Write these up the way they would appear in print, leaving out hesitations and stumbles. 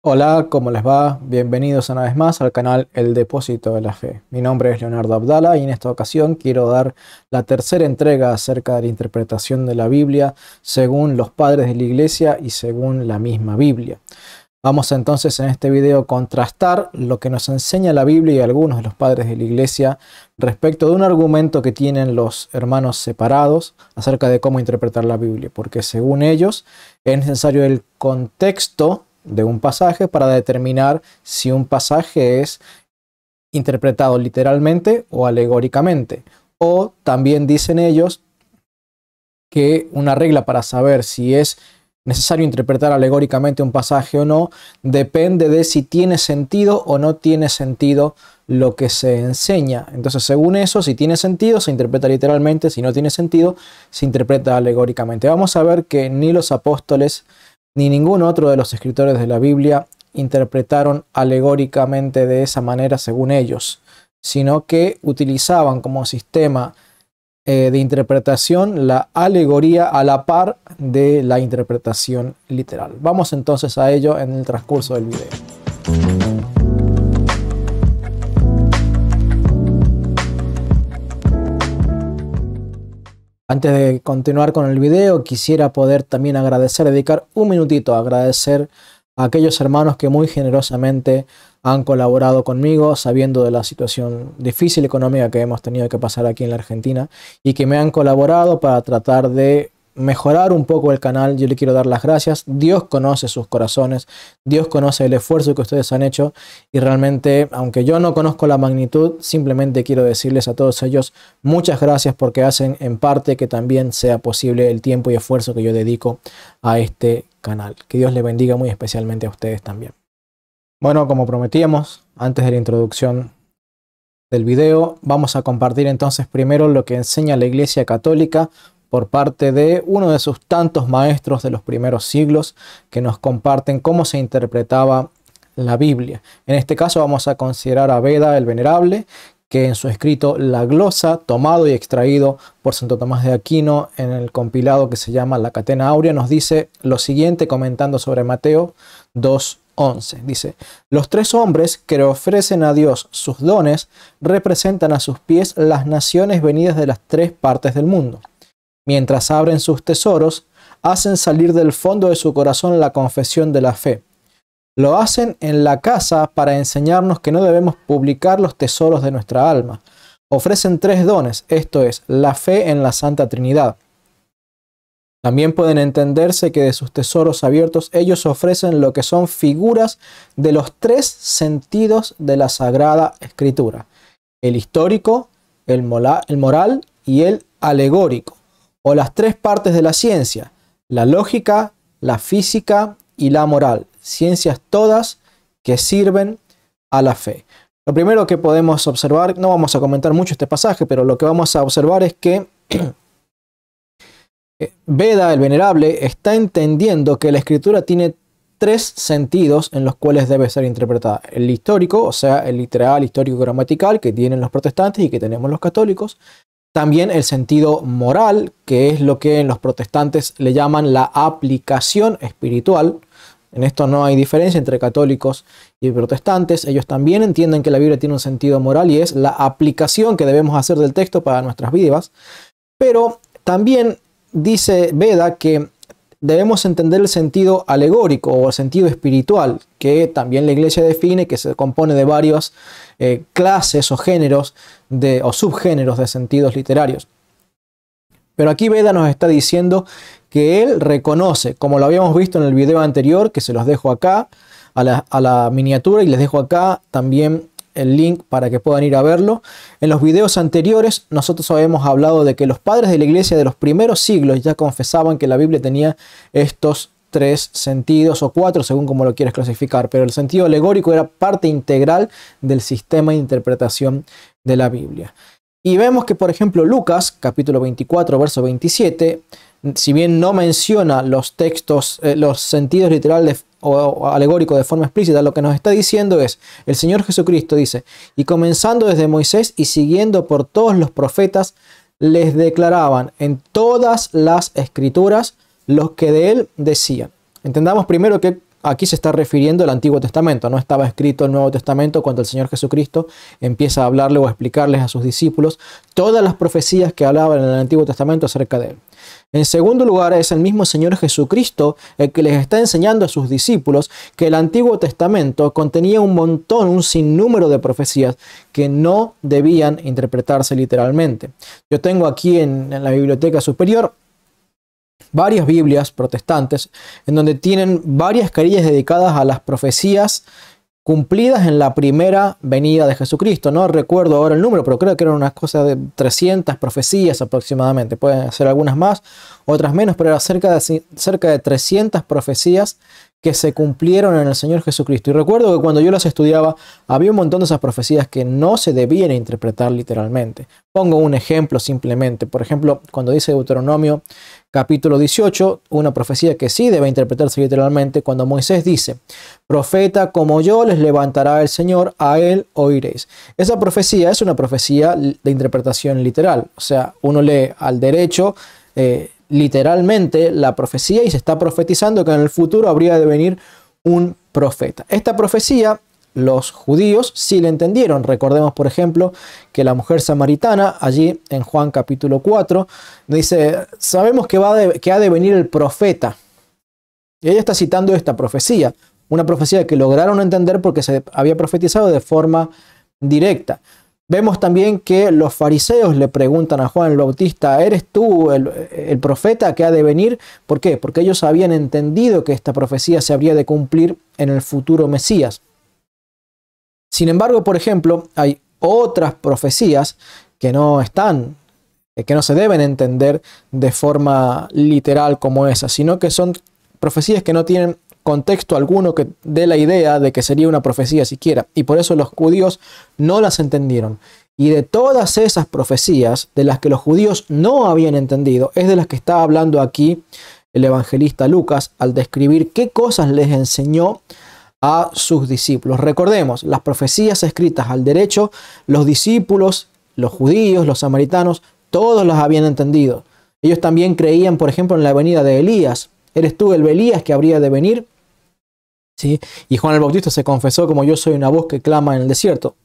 Hola, ¿cómo les va? Bienvenidos una vez más al canal El Depósito de la Fe. Mi nombre es Leonardo Abdala y en esta ocasión quiero dar la tercera entrega acerca de la interpretación de la Biblia según los padres de la Iglesia y según la misma Biblia. Vamos entonces en este video a contrastar lo que nos enseña la Biblia y algunos de los padres de la Iglesia respecto de un argumento que tienen los hermanos separados acerca de cómo interpretar la Biblia, porque según ellos es necesario el contexto de un pasaje para determinar si un pasaje es interpretado literalmente o alegóricamente. O también dicen ellos que una regla para saber si es necesario interpretar alegóricamente un pasaje o no depende de si tiene sentido o no tiene sentido lo que se enseña. Entonces, según eso, si tiene sentido, se interpreta literalmente; si no tiene sentido, se interpreta alegóricamente. Vamos a ver que ni los apóstoles ni ningún otro de los escritores de la Biblia interpretaron alegóricamente de esa manera según ellos, sino que utilizaban como sistema de interpretación la alegoría a la par de la interpretación literal. Vamos entonces a ello en el transcurso del video. Antes de continuar con el video, quisiera poder también dedicar un minutito a agradecer a aquellos hermanos que muy generosamente han colaborado conmigo, sabiendo de la situación difícil económica que hemos tenido que pasar aquí en la Argentina, y que me han colaborado para tratar de mejorar un poco el canal. Yo le quiero dar las gracias. Dios conoce sus corazones, Dios conoce el esfuerzo que ustedes han hecho, y realmente, aunque yo no conozco la magnitud, simplemente quiero decirles a todos ellos muchas gracias, porque hacen en parte que también sea posible el tiempo y esfuerzo que yo dedico a este canal. Que Dios le bendiga muy especialmente a ustedes también. Bueno, como prometíamos antes de la introducción del video, vamos a compartir entonces primero lo que enseña la Iglesia Católica por parte de uno de sus tantos maestros de los primeros siglos que nos comparten cómo se interpretaba la Biblia. En este caso vamos a considerar a Beda el Venerable, que en su escrito La Glosa, tomado y extraído por Santo Tomás de Aquino en el compilado que se llama La Catena Áurea, nos dice lo siguiente comentando sobre Mateo 2:11. Dice: los tres hombres que ofrecen a Dios sus dones representan a sus pies las naciones venidas de las tres partes del mundo. Mientras abren sus tesoros, hacen salir del fondo de su corazón la confesión de la fe. Lo hacen en la casa para enseñarnos que no debemos publicar los tesoros de nuestra alma. Ofrecen tres dones, esto es, la fe en la Santa Trinidad. También pueden entenderse que de sus tesoros abiertos ellos ofrecen lo que son figuras de los tres sentidos de la Sagrada Escritura: el histórico, el moral y el alegórico, o las tres partes de la ciencia: la lógica, la física y la moral, ciencias todas que sirven a la fe. Lo primero que podemos observar, no vamos a comentar mucho este pasaje, pero lo que vamos a observar es que Beda el Venerable está entendiendo que la Escritura tiene tres sentidos en los cuales debe ser interpretada: el histórico, o sea, el literal, histórico, gramatical, que tienen los protestantes y que tenemos los católicos. También el sentido moral, que es lo que los protestantes le llaman la aplicación espiritual. En esto no hay diferencia entre católicos y protestantes. Ellos también entienden que la Biblia tiene un sentido moral y es la aplicación que debemos hacer del texto para nuestras vidas. Pero también dice Beda que debemos entender el sentido alegórico o el sentido espiritual, que también la Iglesia define, que se compone de varias clases o géneros o subgéneros de sentidos literarios. Pero aquí Beda nos está diciendo que él reconoce, como lo habíamos visto en el video anterior, que se los dejo acá a la miniatura, y les dejo acá también el link para que puedan ir a verlo. En los videos anteriores nosotros habíamos hablado de que los padres de la Iglesia de los primeros siglos ya confesaban que la Biblia tenía estos tres sentidos, o cuatro según como lo quieres clasificar, pero el sentido alegórico era parte integral del sistema de interpretación de la Biblia. Y vemos que, por ejemplo, Lucas capítulo 24 verso 27, si bien no menciona los textos, los sentidos literales o alegóricos de forma explícita, lo que nos está diciendo es: el Señor Jesucristo dice: y comenzando desde Moisés y siguiendo por todos los profetas, les declaraban en todas las escrituras lo que de él decían. Entendamos primero que aquí se está refiriendo al Antiguo Testamento. No estaba escrito el Nuevo Testamento cuando el Señor Jesucristo empieza a hablarle o a explicarles a sus discípulos todas las profecías que hablaban en el Antiguo Testamento acerca de él. En segundo lugar, es el mismo Señor Jesucristo el que les está enseñando a sus discípulos que el Antiguo Testamento contenía un sinnúmero de profecías que no debían interpretarse literalmente. Yo tengo aquí en la biblioteca superior varias Biblias protestantes en donde tienen varias carillas dedicadas a las profecías cumplidas en la primera venida de Jesucristo. No recuerdo ahora el número, pero creo que eran unas cosas de 300 profecías aproximadamente. Pueden ser algunas más, otras menos, pero era cerca de 300 profecías que se cumplieron en el Señor Jesucristo. Y recuerdo que cuando yo las estudiaba, había un montón de esas profecías que no se debían interpretar literalmente. Pongo un ejemplo simplemente. Por ejemplo, cuando dice Deuteronomio capítulo 18, una profecía que sí debe interpretarse literalmente, cuando Moisés dice: profeta como yo les levantará el Señor, a él oiréis. Esa profecía es una profecía de interpretación literal. O sea, uno lee al derecho literalmente la profecía y se está profetizando que en el futuro habría de venir un profeta. Esta profecía los judíos sí la entendieron. Recordemos, por ejemplo, que la mujer samaritana, allí en Juan capítulo 4, dice: sabemos que ha de venir el profeta. Y ella está citando esta profecía, una profecía que lograron entender porque se había profetizado de forma directa. Vemos también que los fariseos le preguntan a Juan el Bautista: ¿eres tú el profeta que ha de venir? ¿Por qué? Porque ellos habían entendido que esta profecía se habría de cumplir en el futuro Mesías. Sin embargo, por ejemplo, hay otras profecías que no se deben entender de forma literal como esa, sino que son profecías que no tienen contexto alguno que dé la idea de que sería una profecía siquiera, y por eso los judíos no las entendieron. Y de todas esas profecías de las que los judíos no habían entendido, es de las que está hablando aquí el evangelista Lucas al describir qué cosas les enseñó a sus discípulos. Recordemos, las profecías escritas al derecho, los discípulos, los judíos, los samaritanos, todos las habían entendido. Ellos también creían, por ejemplo, en la venida de Elías. ¿Eres tú el Elías que habría de venir? ¿Sí? Y Juan el Bautista se confesó como: yo soy una voz que clama en el desierto.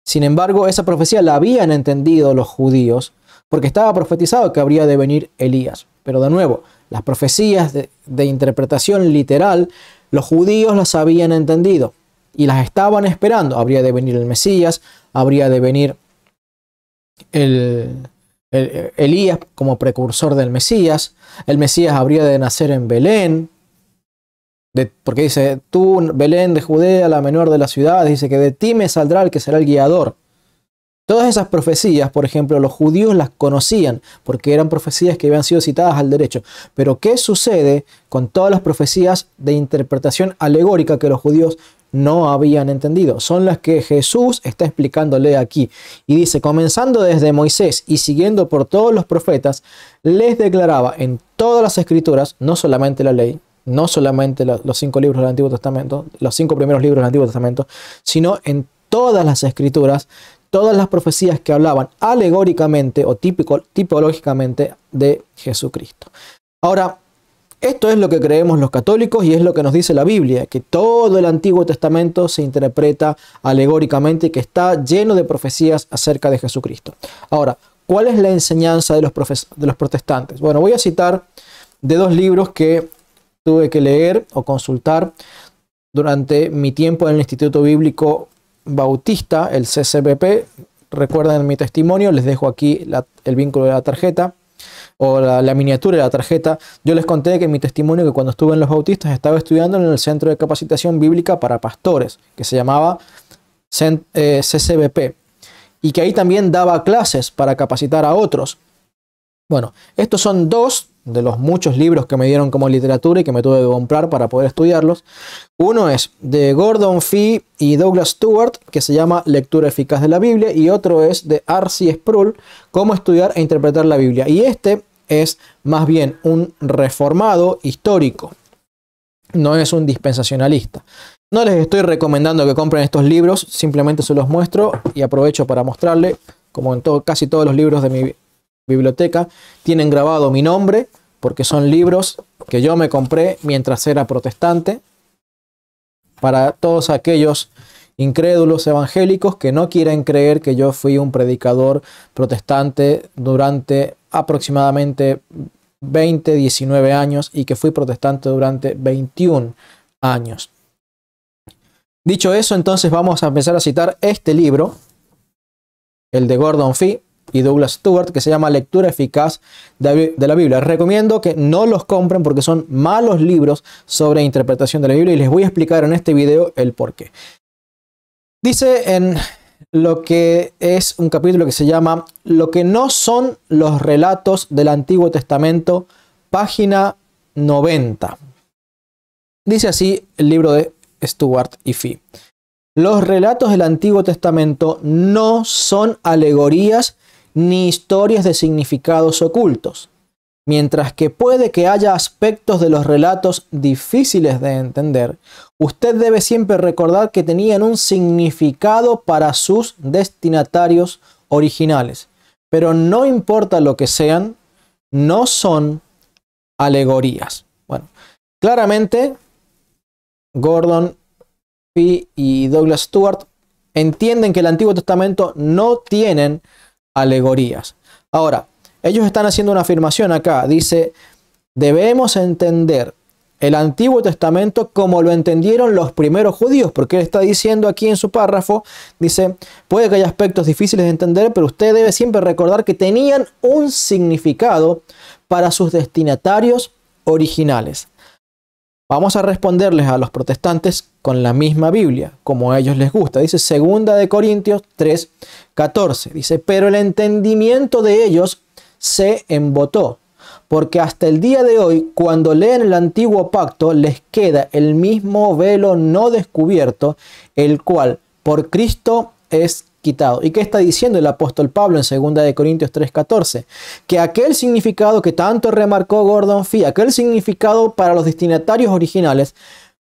Sin embargo, esa profecía la habían entendido los judíos porque estaba profetizado que habría de venir Elías. Pero de nuevo, las profecías de interpretación literal, los judíos las habían entendido y las estaban esperando. Habría de venir el Mesías, habría de venir Elías como precursor del Mesías. El Mesías habría de nacer en Belén. Porque dice: tú, Belén de Judea, la menor de las ciudades, dice que de ti me saldrá el que será el guiador. Todas esas profecías, por ejemplo, los judíos las conocían porque eran profecías que habían sido citadas al derecho. Pero ¿qué sucede con todas las profecías de interpretación alegórica que los judíos no habían entendido? Son las que Jesús está explicándole aquí. Y dice: comenzando desde Moisés y siguiendo por todos los profetas, les declaraba en todas las escrituras, no solamente la ley, no solamente los 5 libros del Antiguo Testamento, los 5 primeros libros del Antiguo Testamento, sino en todas las escrituras, todas las profecías que hablaban alegóricamente o tipológicamente de Jesucristo. Ahora, esto es lo que creemos los católicos y es lo que nos dice la Biblia, que todo el Antiguo Testamento se interpreta alegóricamente y que está lleno de profecías acerca de Jesucristo. Ahora, ¿cuál es la enseñanza de los protestantes? Bueno, voy a citar de 2 libros que tuve que leer o consultar durante mi tiempo en el Instituto Bíblico Bautista, el CCBP. Recuerden mi testimonio, les dejo aquí el vínculo de la tarjeta o la miniatura de la tarjeta. Yo les conté que en mi testimonio que cuando estuve en los bautistas estaba estudiando en el Centro de Capacitación Bíblica para Pastores, que se llamaba CCBP, y que ahí también daba clases para capacitar a otros. Bueno, estos son 2 de los muchos libros que me dieron como literatura y que me tuve que comprar para poder estudiarlos. Uno es de Gordon Fee y Douglas Stewart, que se llama Lectura Eficaz de la Biblia, y otro es de R.C. Sproul, Cómo estudiar e interpretar la Biblia. Y este es más bien un reformado histórico, no es un dispensacionalista. No les estoy recomendando que compren estos libros, simplemente se los muestro y aprovecho para mostrarle, como en casi todos los libros de mi biblioteca, tienen grabado mi nombre, porque son libros que yo me compré mientras era protestante, para todos aquellos incrédulos evangélicos que no quieren creer que yo fui un predicador protestante durante aproximadamente 19 años y que fui protestante durante 21 años. Dicho eso, entonces vamos a empezar a citar este libro, el de Gordon Fee y Douglas Stuart, que se llama Lectura Eficaz de la Biblia. Les recomiendo que no los compren porque son malos libros sobre interpretación de la Biblia y les voy a explicar en este video el porqué. Dice en lo que es un capítulo que se llama Lo que no son los relatos del Antiguo Testamento, página 90. Dice así el libro de Stuart y Fee. Los relatos del Antiguo Testamento no son alegorías ni historias de significados ocultos. Mientras que puede que haya aspectos de los relatos difíciles de entender, usted debe siempre recordar que tenían un significado para sus destinatarios originales. Pero no importa lo que sean, no son alegorías. Bueno, claramente Gordon Fee y Douglas Stuart entienden que el Antiguo Testamento no tienen alegorías. Ahora, ellos están haciendo una afirmación acá. Dice, debemos entender el Antiguo Testamento como lo entendieron los primeros judíos, porque él está diciendo aquí en su párrafo, dice, puede que haya aspectos difíciles de entender, pero usted debe siempre recordar que tenían un significado para sus destinatarios originales. Vamos a responderles a los protestantes con la misma Biblia, como a ellos les gusta. Dice 2 de Corintios 3:14. Dice, pero el entendimiento de ellos se embotó, porque hasta el día de hoy, cuando leen el antiguo pacto, les queda el mismo velo no descubierto, el cual por Cristo es quitado. ¿Y qué está diciendo el apóstol Pablo en 2 de Corintios 3:14? Que aquel significado que tanto remarcó Gordon Fee, aquel significado para los destinatarios originales,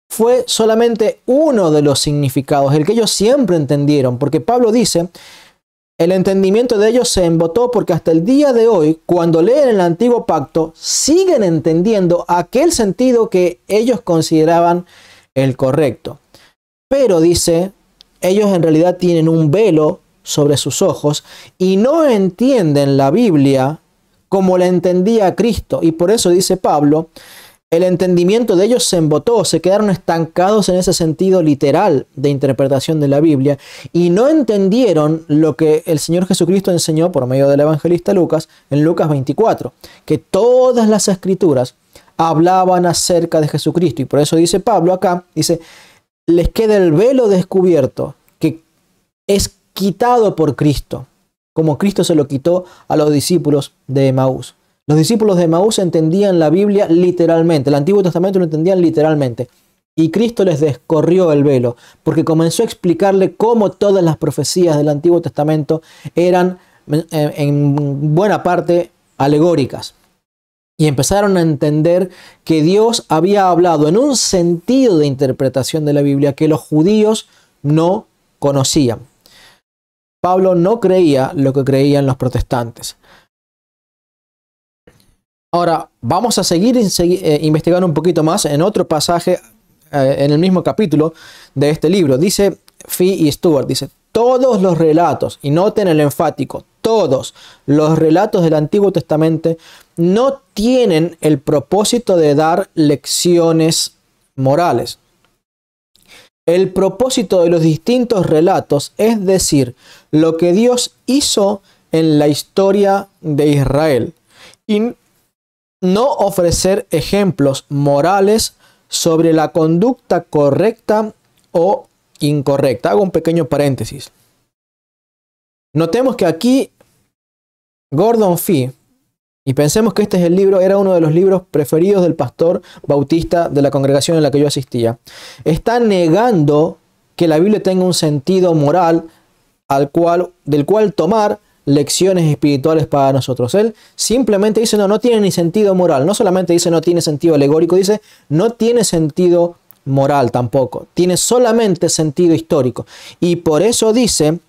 fue solamente uno de los significados, el que ellos siempre entendieron, porque Pablo dice, el entendimiento de ellos se embotó porque hasta el día de hoy, cuando leen el antiguo pacto, siguen entendiendo aquel sentido que ellos consideraban el correcto. Pero dice, ellos en realidad tienen un velo sobre sus ojos y no entienden la Biblia como la entendía Cristo. Y por eso dice Pablo, el entendimiento de ellos se embotó, se quedaron estancados en ese sentido literal de interpretación de la Biblia y no entendieron lo que el Señor Jesucristo enseñó por medio del evangelista Lucas en Lucas 24, que todas las escrituras hablaban acerca de Jesucristo. Y por eso dice Pablo acá, dice, les queda el velo descubierto, que es quitado por Cristo, como Cristo se lo quitó a los discípulos de Emaús. Los discípulos de Emaús entendían la Biblia literalmente, el Antiguo Testamento lo entendían literalmente. Y Cristo les descorrió el velo, porque comenzó a explicarle cómo todas las profecías del Antiguo Testamento eran en buena parte alegóricas. Y empezaron a entender que Dios había hablado en un sentido de interpretación de la Biblia que los judíos no conocían. Pablo no creía lo que creían los protestantes. Ahora, vamos a seguir investigando un poquito más en otro pasaje, en el mismo capítulo de este libro. Dice Fee y Stuart, dice, todos los relatos, y noten el enfático, todos los relatos del Antiguo Testamento no tienen el propósito de dar lecciones morales. El propósito de los distintos relatos es decir, lo que Dios hizo en la historia de Israel. Y no ofrecer ejemplos morales sobre la conducta correcta o incorrecta. Hago un pequeño paréntesis. Notemos que aquí Gordon Fee, y pensemos que este es el libro, era uno de los libros preferidos del pastor bautista de la congregación en la que yo asistía, está negando que la Biblia tenga un sentido moral del cual tomar lecciones espirituales para nosotros. Él simplemente dice, no tiene ni sentido moral. No solamente dice no tiene sentido alegórico, dice no tiene sentido moral tampoco. Tiene solamente sentido histórico. Y por eso dice,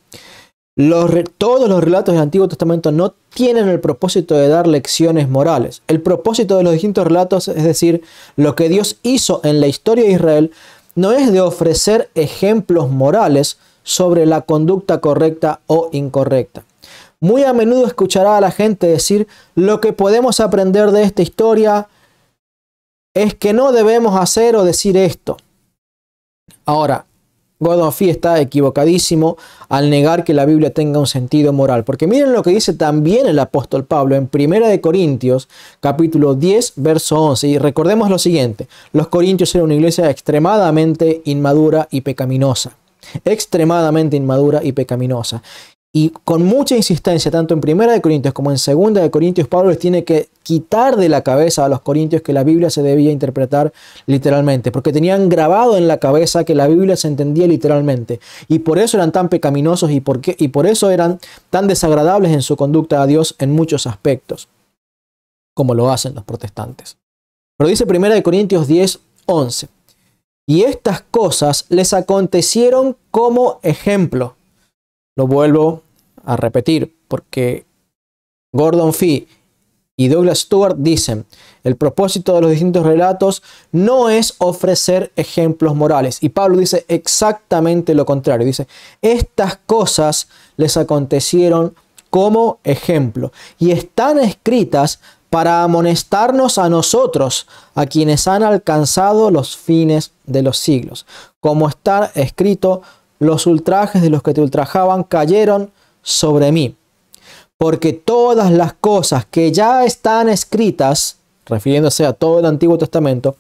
todos los relatos del Antiguo Testamento no tienen el propósito de dar lecciones morales. El propósito de los distintos relatos, es decir, lo que Dios hizo en la historia de Israel, no es de ofrecer ejemplos morales sobre la conducta correcta o incorrecta. Muy a menudo escuchará a la gente decir: lo que podemos aprender de esta historia es que no debemos hacer o decir esto. Ahora, Gordon Fee está equivocadísimo al negar que la Biblia tenga un sentido moral, porque miren lo que dice también el apóstol Pablo en 1 Corintios capítulo 10 verso 11, y recordemos lo siguiente: los corintios eran una iglesia extremadamente inmadura y pecaminosa, y con mucha insistencia, tanto en 1 Corintios como en 2 Corintios, Pablo les tiene que quitar de la cabeza a los corintios que la Biblia se debía interpretar literalmente, porque tenían grabado en la cabeza que la Biblia se entendía literalmente, y por eso eran tan pecaminosos y por eso eran tan desagradables en su conducta a Dios en muchos aspectos, como lo hacen los protestantes. Pero dice 1 Corintios 10, 11, y estas cosas les acontecieron como ejemplo. Lo vuelvo a repetir porque Gordon Fee y Douglas Stuart dicen: el propósito de los distintos relatos no es ofrecer ejemplos morales. Y Pablo dice exactamente lo contrario. Dice: estas cosas les acontecieron como ejemplo y están escritas para amonestarnos a nosotros, a quienes han alcanzado los fines de los siglos. Como está escrito: los ultrajes de los que te ultrajaban cayeron sobre mí. Porque todas las cosas que ya están escritas, refiriéndose a todo el Antiguo Testamento,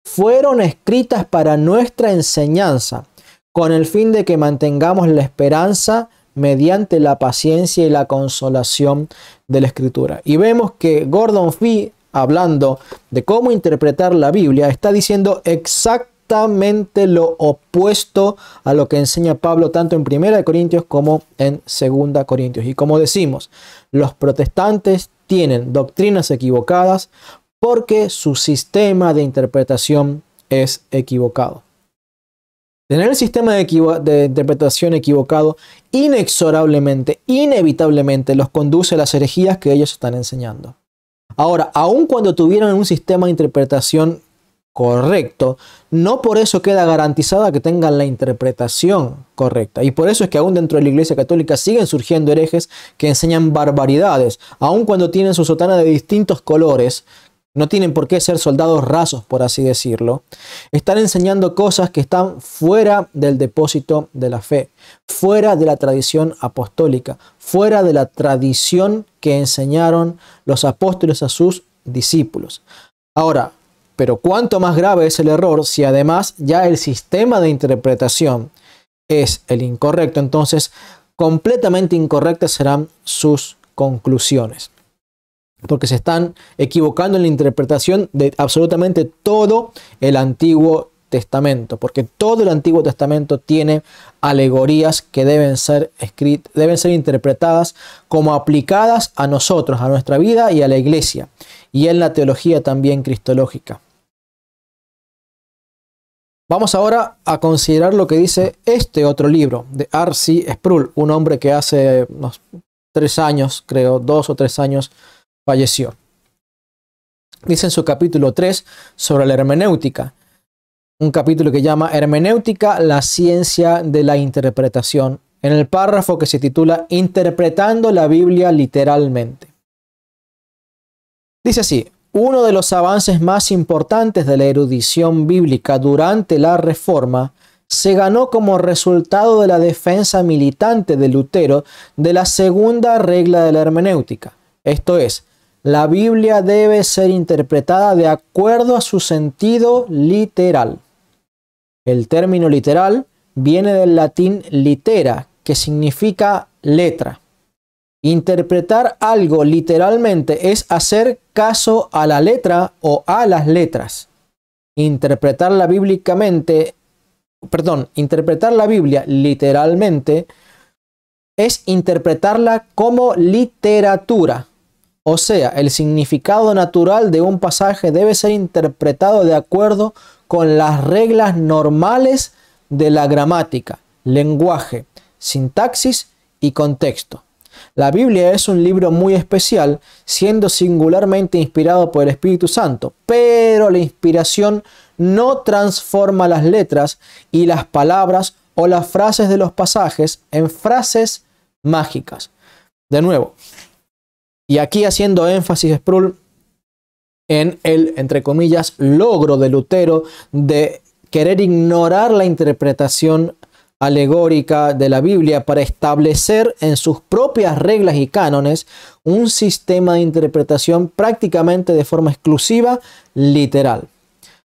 fueron escritas para nuestra enseñanza, con el fin de que mantengamos la esperanza mediante la paciencia y la consolación de la Escritura. Y vemos que Gordon Fee, hablando de cómo interpretar la Biblia, está diciendo exactamente lo opuesto a lo que enseña Pablo tanto en 1 Corintios como en 2 Corintios. Y como decimos, los protestantes tienen doctrinas equivocadas porque su sistema de interpretación es equivocado. Tener el sistema de interpretación equivocado inexorablemente, inevitablemente los conduce a las herejías que ellos están enseñando. Ahora, aun cuando tuvieran un sistema de interpretación correcto, no por eso queda garantizada que tengan la interpretación correcta. Y por eso es que aún dentro de la Iglesia Católica siguen surgiendo herejes que enseñan barbaridades. Aun cuando tienen su sotana de distintos colores, no tienen por qué ser soldados rasos, por así decirlo. Están enseñando cosas que están fuera del depósito de la fe, fuera de la tradición apostólica, fuera de la tradición que enseñaron los apóstoles a sus discípulos. Ahora, pero cuánto más grave es el error si además ya el sistema de interpretación es el incorrecto. Entonces, completamente incorrectas serán sus conclusiones, porque se están equivocando en la interpretación de absolutamente todo el Antiguo Testamento, porque todo el Antiguo Testamento tiene alegorías que deben ser interpretadas como aplicadas a nosotros, a nuestra vida y a la Iglesia, y en la teología también cristológica. Vamos ahora a considerar lo que dice este otro libro de R.C. Sproul, un hombre que hace unos 3 años, creo, 2 o 3 años, falleció. Dice en su capítulo 3 sobre la hermenéutica, un capítulo que llama Hermenéutica, la ciencia de la interpretación, en el párrafo que se titula Interpretando la Biblia literalmente. Dice así: uno de los avances más importantes de la erudición bíblica durante la Reforma se ganó como resultado de la defensa militante de Lutero de la segunda regla de la hermenéutica. Esto es, la Biblia debe ser interpretada de acuerdo a su sentido literal. El término literal viene del latín litera, que significa letra. Interpretar algo literalmente es hacer caso a la letra o a las letras. Interpretar la Biblia literalmente es interpretarla como literatura. O sea, el significado natural de un pasaje debe ser interpretado de acuerdo con las reglas normales de la gramática, lenguaje, sintaxis y contexto. La Biblia es un libro muy especial, siendo singularmente inspirado por el Espíritu Santo, pero la inspiración no transforma las letras y las palabras o las frases de los pasajes en frases mágicas. De nuevo, y aquí haciendo énfasis Sproul en el, entre comillas, logro de Lutero de querer ignorar la interpretación alegórica de la Biblia para establecer en sus propias reglas y cánones un sistema de interpretación prácticamente de forma exclusiva literal.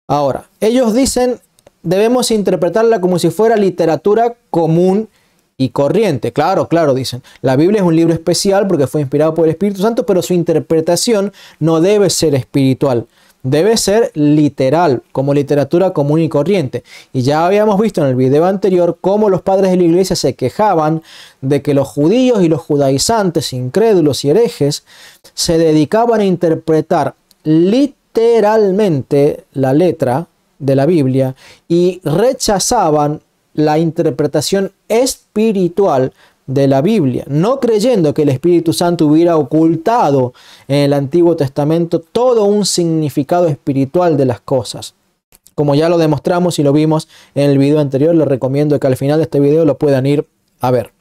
Ahora, ellos dicen debemos interpretarla como si fuera literatura común y corriente. Claro, dicen. La Biblia es un libro especial porque fue inspirado por el Espíritu Santo, pero su interpretación no debe ser espiritual. Debe ser literal, como literatura común y corriente. Y ya habíamos visto en el video anterior cómo los padres de la iglesia se quejaban de que los judíos y los judaizantes, incrédulos y herejes, se dedicaban a interpretar literalmente la letra de la Biblia y rechazaban la interpretación espiritual de la Biblia, no creyendo que el Espíritu Santo hubiera ocultado en el Antiguo Testamento todo un significado espiritual de las cosas. Como ya lo demostramos y lo vimos en el video anterior, les recomiendo que al final de este video lo puedan ir a ver.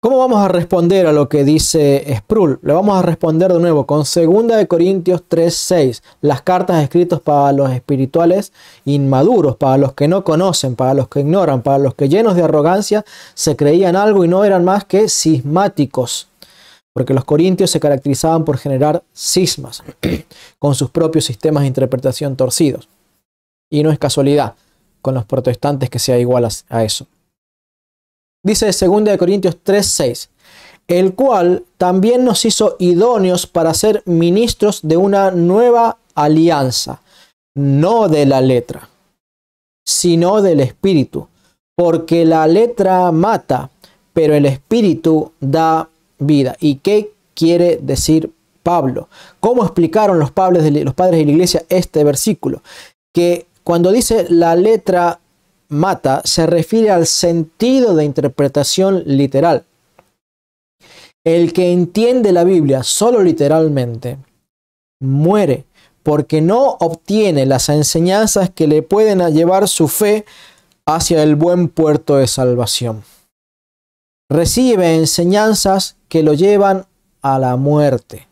¿Cómo vamos a responder a lo que dice Sproul? Le vamos a responder de nuevo con 2 Corintios 3:6, las cartas escritas para los espirituales inmaduros, para los que no conocen, para los que ignoran, para los que llenos de arrogancia se creían algo y no eran más que cismáticos, porque los corintios se caracterizaban por generar cismas con sus propios sistemas de interpretación torcidos. Y no es casualidad con los protestantes que sea igual a eso. Dice 2 Corintios 3:6, el cual también nos hizo idóneos para ser ministros de una nueva alianza, no de la letra, sino del espíritu, porque la letra mata, pero el espíritu da vida. ¿Y qué quiere decir Pablo? ¿Cómo explicaron los padres de la iglesia este versículo? Que cuando dice la letra mata, se refiere al sentido de interpretación literal. El que entiende la Biblia solo literalmente muere porque no obtiene las enseñanzas que le pueden llevar su fe hacia el buen puerto de salvación. Recibe enseñanzas que lo llevan a la muerte,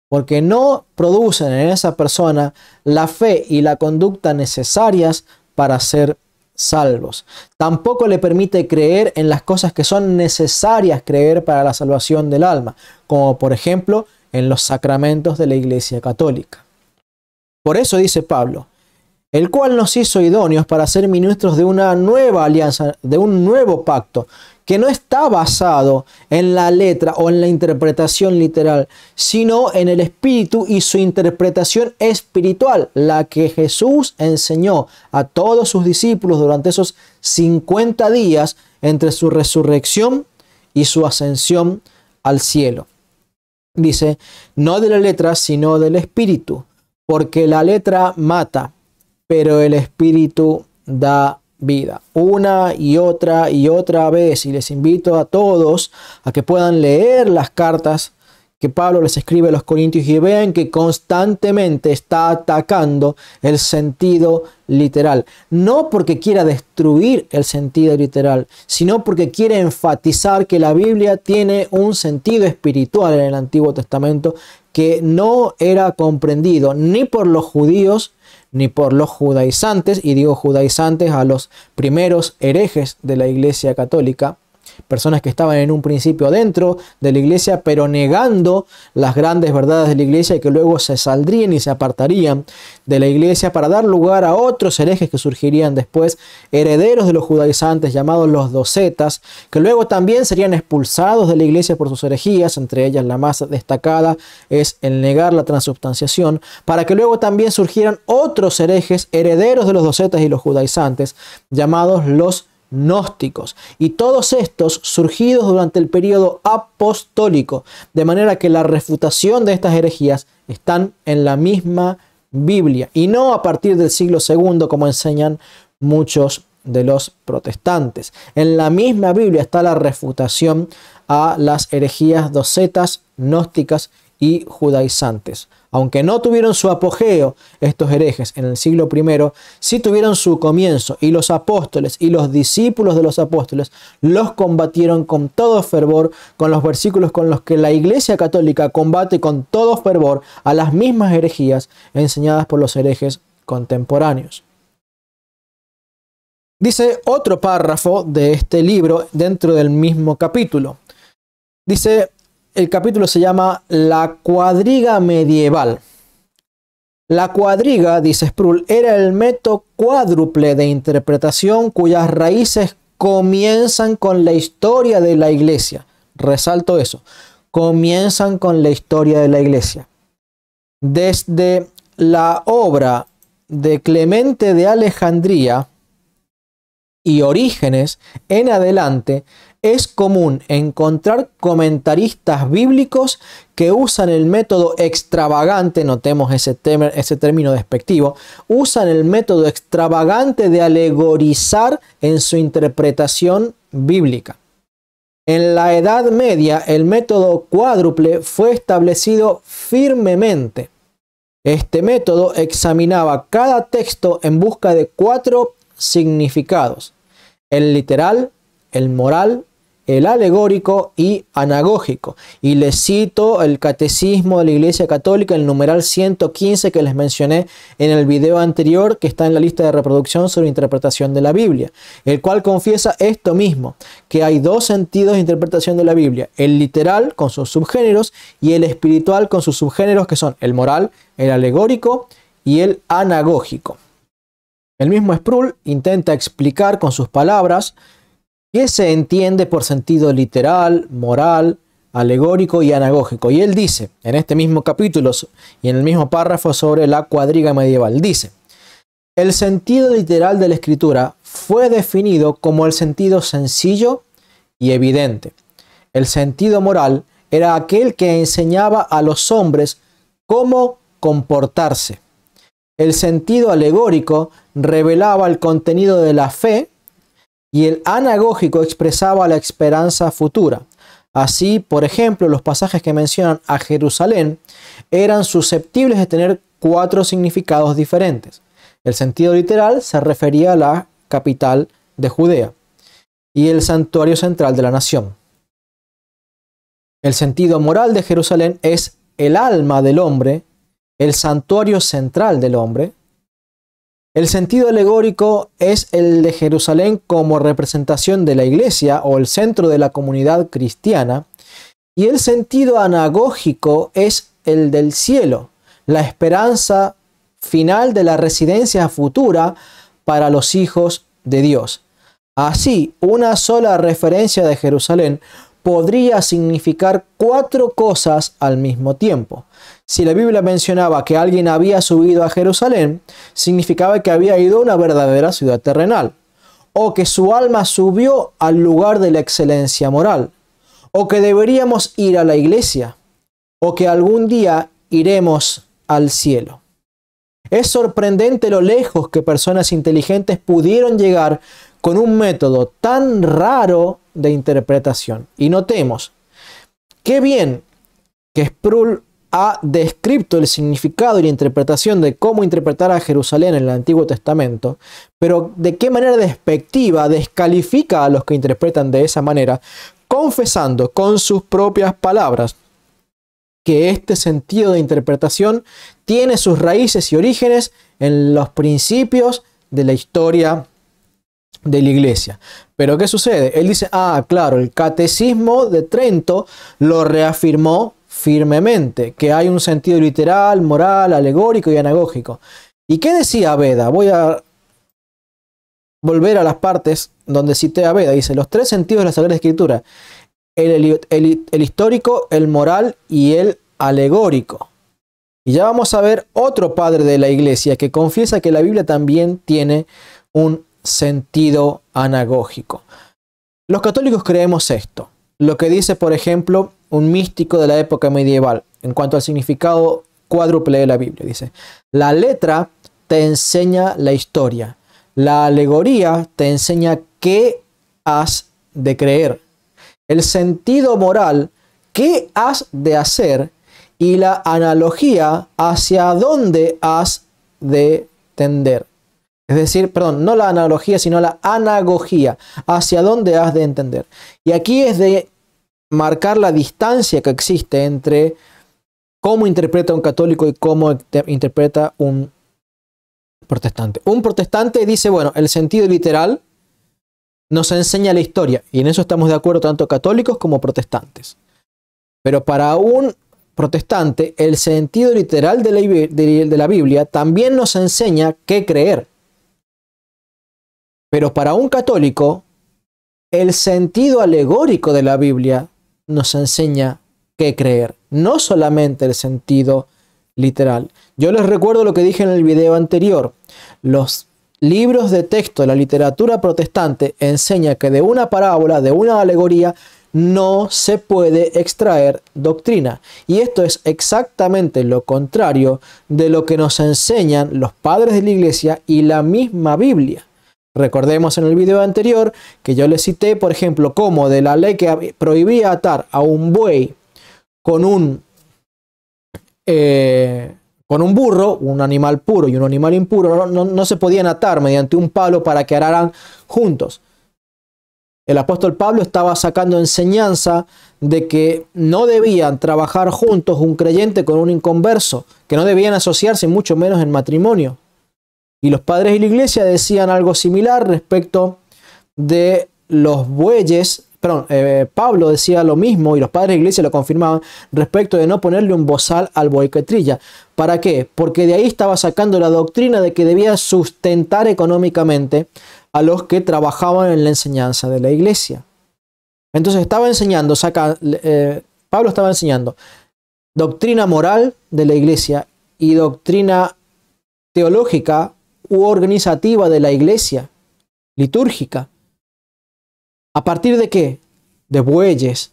porque no producen en esa persona la fe y la conducta necesarias para ser salvos. Tampoco le permite creer en las cosas que son necesarias creer para la salvación del alma, como por ejemplo en los sacramentos de la Iglesia Católica. Por eso dice Pablo, el cual nos hizo idóneos para ser ministros de una nueva alianza, de un nuevo pacto, que no está basado en la letra o en la interpretación literal, sino en el espíritu y su interpretación espiritual, la que Jesús enseñó a todos sus discípulos durante esos 50 días entre su resurrección y su ascensión al cielo. Dice, no de la letra, sino del espíritu, porque la letra mata, pero el espíritu da vida. Una y otra vez, y les invito a todos a que puedan leer las cartas que Pablo les escribe a los corintios y vean que constantemente está atacando el sentido literal. No porque quiera destruir el sentido literal, sino porque quiere enfatizar que la Biblia tiene un sentido espiritual en el Antiguo Testamento que no era comprendido ni por los judíos ni por los judaizantes, y digo judaizantes a los primeros herejes de la Iglesia Católica, personas que estaban en un principio dentro de la iglesia, pero negando las grandes verdades de la iglesia y que luego se saldrían y se apartarían de la iglesia para dar lugar a otros herejes que surgirían después, herederos de los judaizantes llamados los docetas, que luego también serían expulsados de la iglesia por sus herejías, entre ellas la más destacada es el negar la transubstanciación, para que luego también surgieran otros herejes herederos de los docetas y los judaizantes, llamados los gnósticos, y todos estos surgidos durante el periodo apostólico, de manera que la refutación de estas herejías están en la misma Biblia y no a partir del siglo II como enseñan muchos de los protestantes. En la misma Biblia está la refutación a las herejías docetas, gnósticas y judaizantes. Aunque no tuvieron su apogeo estos herejes en el siglo I, sí tuvieron su comienzo, y los apóstoles y los discípulos de los apóstoles los combatieron con todo fervor, con los versículos con los que la Iglesia Católica combate con todo fervor a las mismas herejías enseñadas por los herejes contemporáneos. Dice otro párrafo de este libro dentro del mismo capítulo. Dice, el capítulo se llama La cuadriga medieval. La cuadriga, dice Sproul, era el método cuádruple de interpretación cuyas raíces comienzan con la historia de la Iglesia. Resalto eso. Comienzan con la historia de la Iglesia. Desde la obra de Clemente de Alejandría y Orígenes en adelante, es común encontrar comentaristas bíblicos que usan el método extravagante, notemos ese término despectivo, usan el método extravagante de alegorizar en su interpretación bíblica. En la Edad Media, el método cuádruple fue establecido firmemente. Este método examinaba cada texto en busca de 4 significados: el literal, el moral, el alegórico y anagógico. Y les cito el Catecismo de la Iglesia Católica, el numeral 115 que les mencioné en el video anterior, que está en la lista de reproducción sobre interpretación de la Biblia, el cual confiesa esto mismo, que hay 2 sentidos de interpretación de la Biblia: el literal con sus subgéneros y el espiritual con sus subgéneros, que son el moral, el alegórico y el anagógico. El mismo Sproul intenta explicar con sus palabras qué se entiende por sentido literal, moral, alegórico y anagógico. Y él dice, en este mismo capítulo y en el mismo párrafo sobre la cuadriga medieval, dice: el sentido literal de la Escritura fue definido como el sentido sencillo y evidente. El sentido moral era aquel que enseñaba a los hombres cómo comportarse. El sentido alegórico revelaba el contenido de la fe, y el anagógico expresaba la esperanza futura. Así, por ejemplo, los pasajes que mencionan a Jerusalén eran susceptibles de tener 4 significados diferentes. El sentido literal se refería a la capital de Judea y el santuario central de la nación. El sentido moral de Jerusalén es el alma del hombre, el santuario central del hombre. El sentido alegórico es el de Jerusalén como representación de la iglesia o el centro de la comunidad cristiana. Y el sentido anagógico es el del cielo, la esperanza final de la residencia futura para los hijos de Dios. Así, una sola referencia de Jerusalén podría significar 4 cosas al mismo tiempo. Si la Biblia mencionaba que alguien había subido a Jerusalén, significaba que había ido a una verdadera ciudad terrenal, o que su alma subió al lugar de la excelencia moral, o que deberíamos ir a la iglesia, o que algún día iremos al cielo. Es sorprendente lo lejos que personas inteligentes pudieron llegar con un método tan raro de interpretación. Y notemos, qué bien que Sproul ha descrito el significado y la interpretación de cómo interpretar a Jerusalén en el Antiguo Testamento, pero de qué manera despectiva descalifica a los que interpretan de esa manera, confesando con sus propias palabras que este sentido de interpretación tiene sus raíces y orígenes en los principios de la historia de la iglesia. Pero ¿qué sucede? Él dice, claro, el Catecismo de Trento lo reafirmó firmemente, que hay un sentido literal, moral, alegórico y anagógico. ¿Y qué decía Beda? Voy a volver a las partes donde cité a Beda. Dice, los 3 sentidos de la Sagrada Escritura: el histórico, el moral y el alegórico. Y ya vamos a ver otro padre de la iglesia que confiesa que la Biblia también tiene un sentido anagógico. Los católicos creemos esto, lo que dice, por ejemplo, un místico de la época medieval en cuanto al significado cuádruple de la Biblia. Dice, la letra te enseña la historia, La alegoría te enseña qué has de creer. El sentido moral, qué has de hacer. Y la analogía, hacia dónde has de tender. Es decir, perdón, no la analogía, sino la anagogía, hacia dónde has de entender. Y aquí es de marcar la distancia que existe entre cómo interpreta un católico y cómo interpreta un protestante. Un protestante dice, bueno, el sentido literal nos enseña la historia, y en eso estamos de acuerdo tanto católicos como protestantes. Pero para un protestante, el sentido literal de la Biblia también nos enseña qué creer. Pero para un católico, el sentido alegórico de la Biblia nos enseña qué creer, no solamente el sentido literal. Yo les recuerdo lo que dije en el video anterior. Los libros de texto de la literatura protestante enseñan que de una parábola, de una alegoría, no se puede extraer doctrina. Y esto es exactamente lo contrario de lo que nos enseñan los padres de la Iglesia y la misma Biblia. Recordemos en el video anterior que yo les cité, por ejemplo, cómo de la ley que prohibía atar a un buey con un burro, un animal puro y un animal impuro, no se podían atar mediante un palo para que araran juntos. El apóstol Pablo estaba sacando enseñanza de que no debían trabajar juntos un creyente con un inconverso, que no debían asociarse, mucho menos en matrimonio. Y los padres de la iglesia decían algo similar respecto de los bueyes. Pablo decía lo mismo y los padres de la iglesia lo confirmaban respecto de no ponerle un bozal al buey que trilla. ¿Para qué? Porque de ahí estaba sacando la doctrina de que debía sustentar económicamente a los que trabajaban en la enseñanza de la iglesia. Entonces estaba enseñando, Pablo estaba enseñando doctrina moral de la iglesia y doctrina teológica u organizativa de la iglesia, litúrgica. ¿A partir de qué? De bueyes.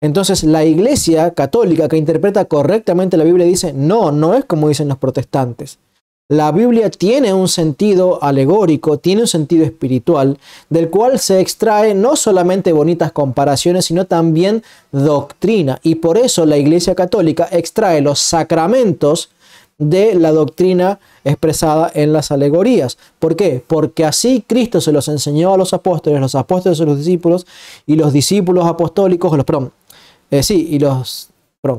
Entonces la iglesia católica que interpreta correctamente la Biblia dice, no es como dicen los protestantes. La Biblia tiene un sentido alegórico, tiene un sentido espiritual, del cual se extrae no solamente bonitas comparaciones, sino también doctrina. Y por eso la Iglesia Católica extrae los sacramentos de la doctrina expresada en las alegorías. ¿Por qué? Porque así Cristo se los enseñó a los apóstoles a los discípulos, y los discípulos apostólicos,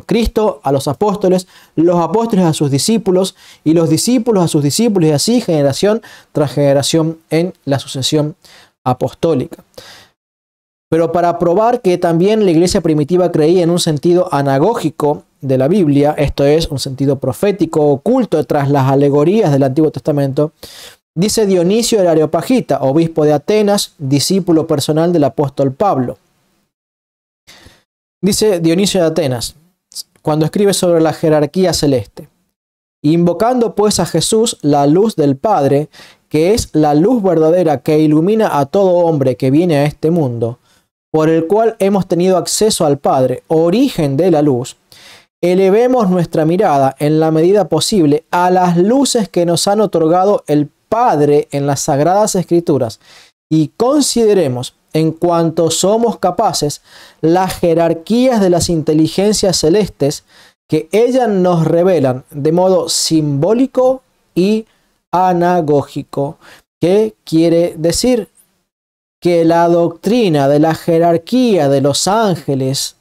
Cristo a los apóstoles a sus discípulos, y los discípulos a sus discípulos, y así generación tras generación en la sucesión apostólica. Pero para probar que también la iglesia primitiva creía en un sentido anagógico de la Biblia, esto es, un sentido profético oculto tras las alegorías del Antiguo Testamento, dice Dionisio el Areopagita, obispo de Atenas, discípulo personal del apóstol Pablo. Dice Dionisio de Atenas, cuando escribe sobre la jerarquía celeste: invocando pues a Jesús, la luz del Padre, que es la luz verdadera que ilumina a todo hombre que viene a este mundo, por el cual hemos tenido acceso al Padre, origen de la luz, elevemos nuestra mirada en la medida posible a las luces que nos han otorgado el Padre en las Sagradas Escrituras, y consideremos, en cuanto somos capaces, las jerarquías de las inteligencias celestes que ellas nos revelan de modo simbólico y anagógico. ¿Qué quiere decir? Que la doctrina de la jerarquía de los ángeles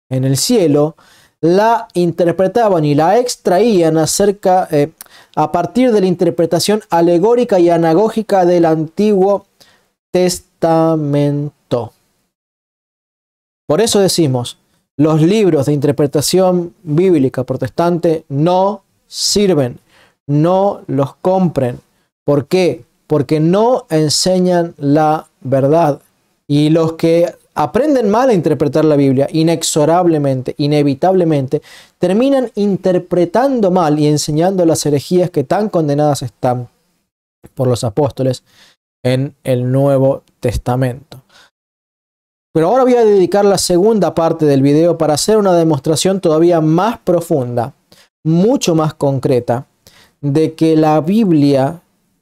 en el cielo la interpretaban y la extraían a partir de la interpretación alegórica y anagógica del Antiguo Testamento. Por eso decimos, los libros de interpretación bíblica protestante no sirven, no los compren. ¿Por qué? Porque no enseñan la verdad. Y los que aprenden mal a interpretar la Biblia, inexorablemente, inevitablemente, terminan interpretando mal y enseñando las herejías que tan condenadas están por los apóstoles en el Nuevo Testamento. Pero ahora voy a dedicar la segunda parte del video para hacer una demostración todavía más profunda, mucho más concreta, de que la Biblia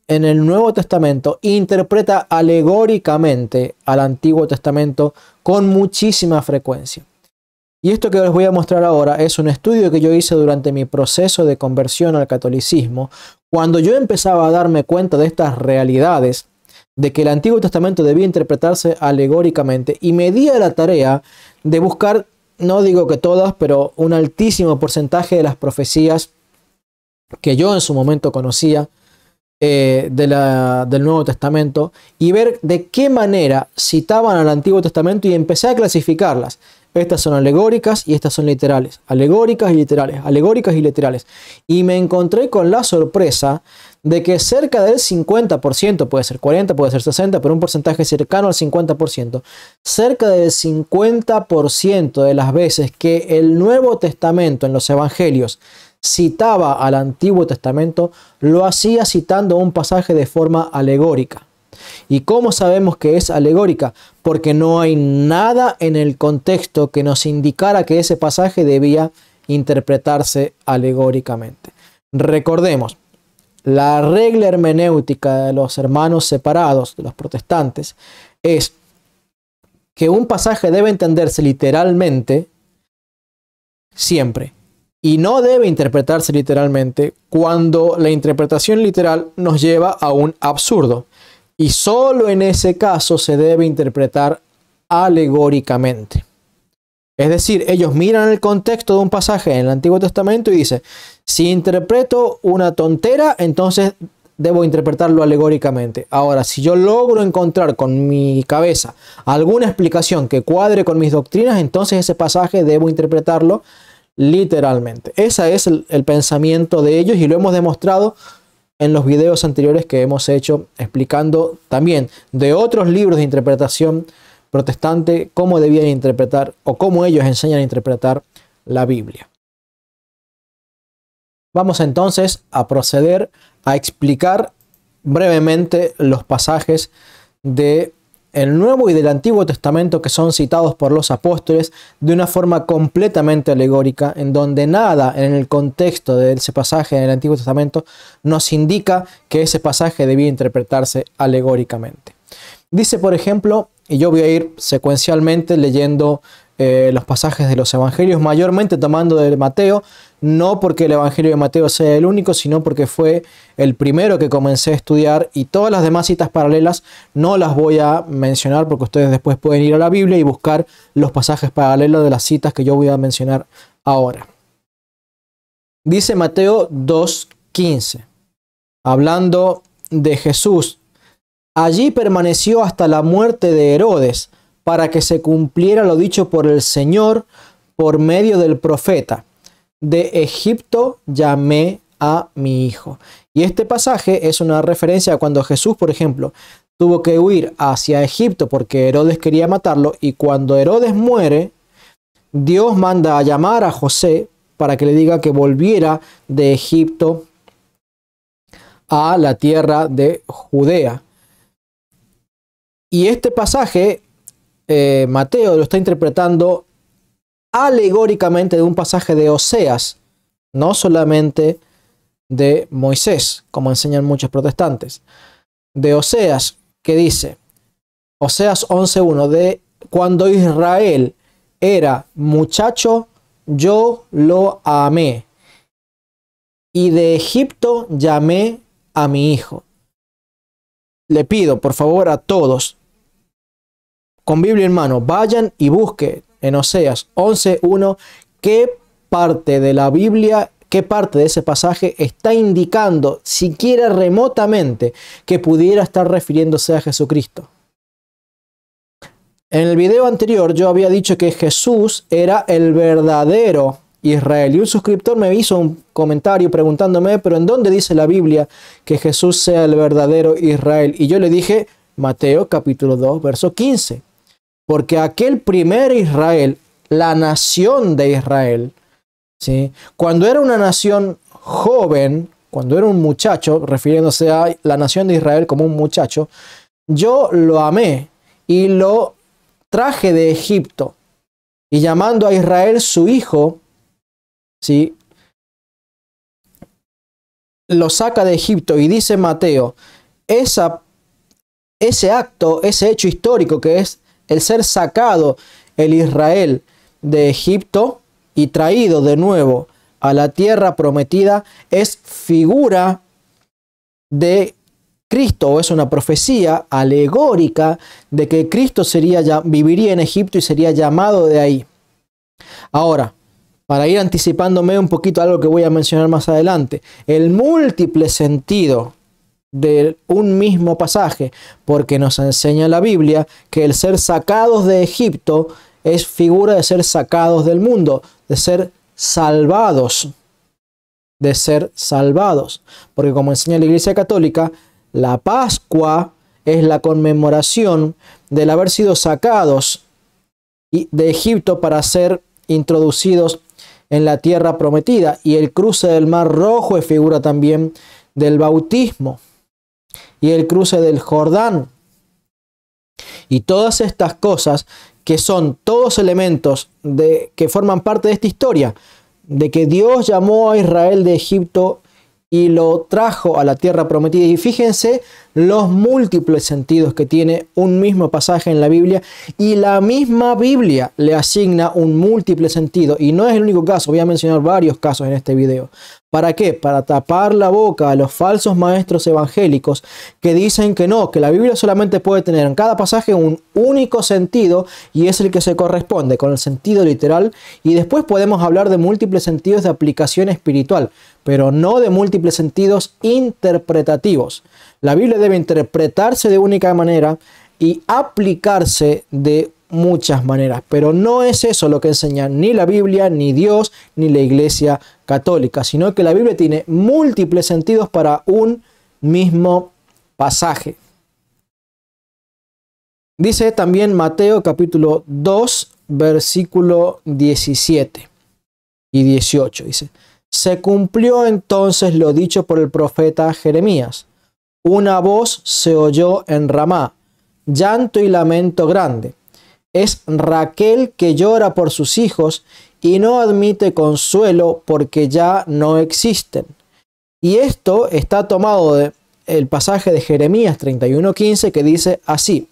en el Nuevo Testamento interpreta alegóricamente al Antiguo Testamento con muchísima frecuencia. Y esto que les voy a mostrar ahora es un estudio que yo hice durante mi proceso de conversión al catolicismo, cuando yo empezaba a darme cuenta de estas realidades, de que el Antiguo Testamento debía interpretarse alegóricamente, y me di a la tarea de buscar, no digo que todas, pero un altísimo porcentaje de las profecías que yo en su momento conocía del Nuevo Testamento, y ver de qué manera citaban al Antiguo Testamento, y empecé a clasificarlas. Estas son alegóricas y estas son literales. Alegóricas y literales. Alegóricas y literales. Y me encontré con la sorpresa de que cerca del 50%, puede ser 40, puede ser 60, pero un porcentaje cercano al 50%, cerca del 50% de las veces que el Nuevo Testamento en los Evangelios citaba al Antiguo Testamento, lo hacía citando un pasaje de forma alegórica. ¿Y cómo sabemos que es alegórica? Porque no hay nada en el contexto que nos indicara que ese pasaje debía interpretarse alegóricamente. Recordemos, la regla hermenéutica de los hermanos separados, de los protestantes, es que un pasaje debe entenderse literalmente siempre, y no debe interpretarse literalmente cuando la interpretación literal nos lleva a un absurdo. Y solo en ese caso se debe interpretar alegóricamente. Es decir, ellos miran el contexto de un pasaje en el Antiguo Testamento y dicen, si interpreto una tontera, entonces debo interpretarlo alegóricamente. Ahora, si yo logro encontrar con mi cabeza alguna explicación que cuadre con mis doctrinas, entonces ese pasaje debo interpretarlo literalmente. Ese es el pensamiento de ellos, y lo hemos demostrado en los videos anteriores que hemos hecho explicando también de otros libros de interpretación protestante cómo debían interpretar o cómo ellos enseñan a interpretar la Biblia. Vamos entonces a proceder a explicar brevemente los pasajes del Nuevo y del Antiguo Testamento que son citados por los apóstoles de una forma completamente alegórica, en donde nada en el contexto de ese pasaje en el Antiguo Testamento nos indica que ese pasaje debía interpretarse alegóricamente. Dice, por ejemplo, y yo voy a ir secuencialmente leyendo los pasajes de los evangelios, mayormente tomando de Mateo, no porque el evangelio de Mateo sea el único, sino porque fue el primero que comencé a estudiar, y todas las demás citas paralelas no las voy a mencionar porque ustedes después pueden ir a la Biblia y buscar los pasajes paralelos de las citas que yo voy a mencionar ahora. Dice Mateo 2:15, hablando de Jesús: allí permaneció hasta la muerte de Herodes, para que se cumpliera lo dicho por el Señor por medio del profeta: de Egipto llamé a mi hijo. Y este pasaje es una referencia a cuando Jesús, por ejemplo, tuvo que huir hacia Egipto porque Herodes quería matarlo, y cuando Herodes muere, Dios manda a llamar a José para que le diga que volviera de Egipto a la tierra de Judea. Y este pasaje Mateo lo está interpretando alegóricamente de un pasaje de Oseas, no solamente de Moisés, como enseñan muchos protestantes. De Oseas, que dice, Oseas 11:1, de cuando Israel era muchacho, yo lo amé, y de Egipto llamé a mi hijo. Le pido, por favor, a todos, con Biblia en mano, vayan y busquen en Oseas 11:1 qué parte de la Biblia, qué parte de ese pasaje está indicando, siquiera remotamente, que pudiera estar refiriéndose a Jesucristo. En el video anterior yo había dicho que Jesús era el verdadero Israel, y un suscriptor me hizo un comentario preguntándome, pero ¿en dónde dice la Biblia que Jesús sea el verdadero Israel? Y yo le dije, Mateo capítulo 2, verso 15. Porque aquel primer Israel, la nación de Israel, ¿sí?, cuando era una nación joven, cuando era un muchacho, refiriéndose a la nación de Israel como un muchacho, yo lo amé y lo traje de Egipto, y llamando a Israel su hijo, ¿sí?, lo saca de Egipto. Y dice Mateo ese acto, ese hecho histórico que es el ser sacado el Israel de Egipto y traído de nuevo a la tierra prometida, es figura de Cristo, o es una profecía alegórica de que Cristo viviría en Egipto y sería llamado de ahí. Ahora, para ir anticipándome un poquito a algo que voy a mencionar más adelante, el múltiple sentido de un mismo pasaje, porque nos enseña la Biblia que el ser sacados de Egipto es figura de ser sacados del mundo, de ser salvados, porque como enseña la Iglesia Católica, la Pascua es la conmemoración del haber sido sacados de Egipto para ser introducidos en la tierra prometida, y el cruce del Mar Rojo es figura también del bautismo y el cruce del Jordán, y todas estas cosas que son todos elementos que forman parte de esta historia de que Dios llamó a Israel de Egipto y lo trajo a la tierra prometida. Y fíjense los múltiples sentidos que tiene un mismo pasaje en la Biblia, y la misma Biblia le asigna un múltiple sentido. Y no es el único caso, voy a mencionar varios casos en este video. ¿Para qué? Para tapar la boca a los falsos maestros evangélicos que dicen que no, que la Biblia solamente puede tener en cada pasaje un único sentido, y es el que se corresponde con el sentido literal, y después podemos hablar de múltiples sentidos de aplicación espiritual, pero no de múltiples sentidos interpretativos. La Biblia debe interpretarse de única manera y aplicarse de muchas maneras, pero no es eso lo que enseña ni la Biblia, ni Dios, ni la Iglesia Católica, sino que la Biblia tiene múltiples sentidos para un mismo pasaje. Dice también Mateo capítulo 2, versículo 17 y 18, dice: se cumplió entonces lo dicho por el profeta Jeremías. Una voz se oyó en Ramá, llanto y lamento grande. Es Raquel que llora por sus hijos y no admite consuelo porque ya no existen. Y esto está tomado del pasaje de Jeremías 31:15, que dice así: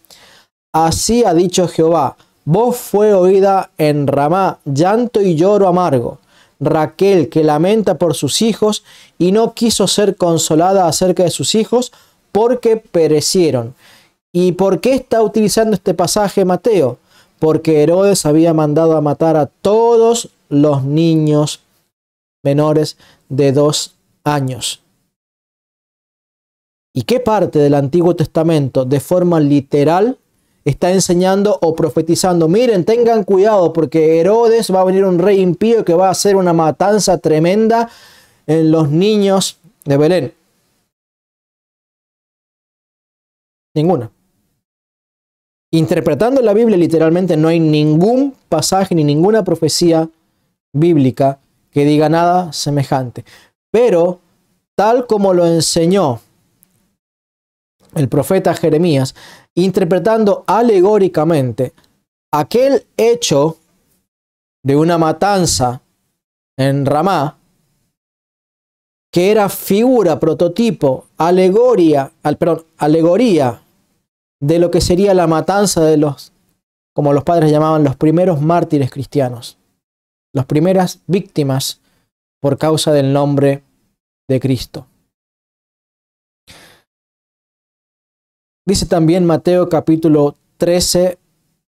así ha dicho Jehová, voz fue oída en Ramá, llanto y lloro amargo. Raquel que lamenta por sus hijos y no quiso ser consolada acerca de sus hijos porque perecieron. ¿Y por qué está utilizando este pasaje Mateo? Porque Herodes había mandado a matar a todos los niños menores de 2 años. ¿Y qué parte del Antiguo Testamento de forma literal está enseñando o profetizando? Miren, tengan cuidado porque Herodes va a venir, un rey impío que va a hacer una matanza tremenda en los niños de Belén. Ninguna. Interpretando la Biblia literalmente, no hay ningún pasaje ni ninguna profecía bíblica que diga nada semejante. Pero tal como lo enseñó el profeta Jeremías, interpretando alegóricamente aquel hecho de una matanza en Ramá, que era figura, prototipo, alegoría de lo que sería la matanza de los, como los padres llamaban, los primeros mártires cristianos, las primeras víctimas por causa del nombre de Cristo. Dice también Mateo capítulo 13,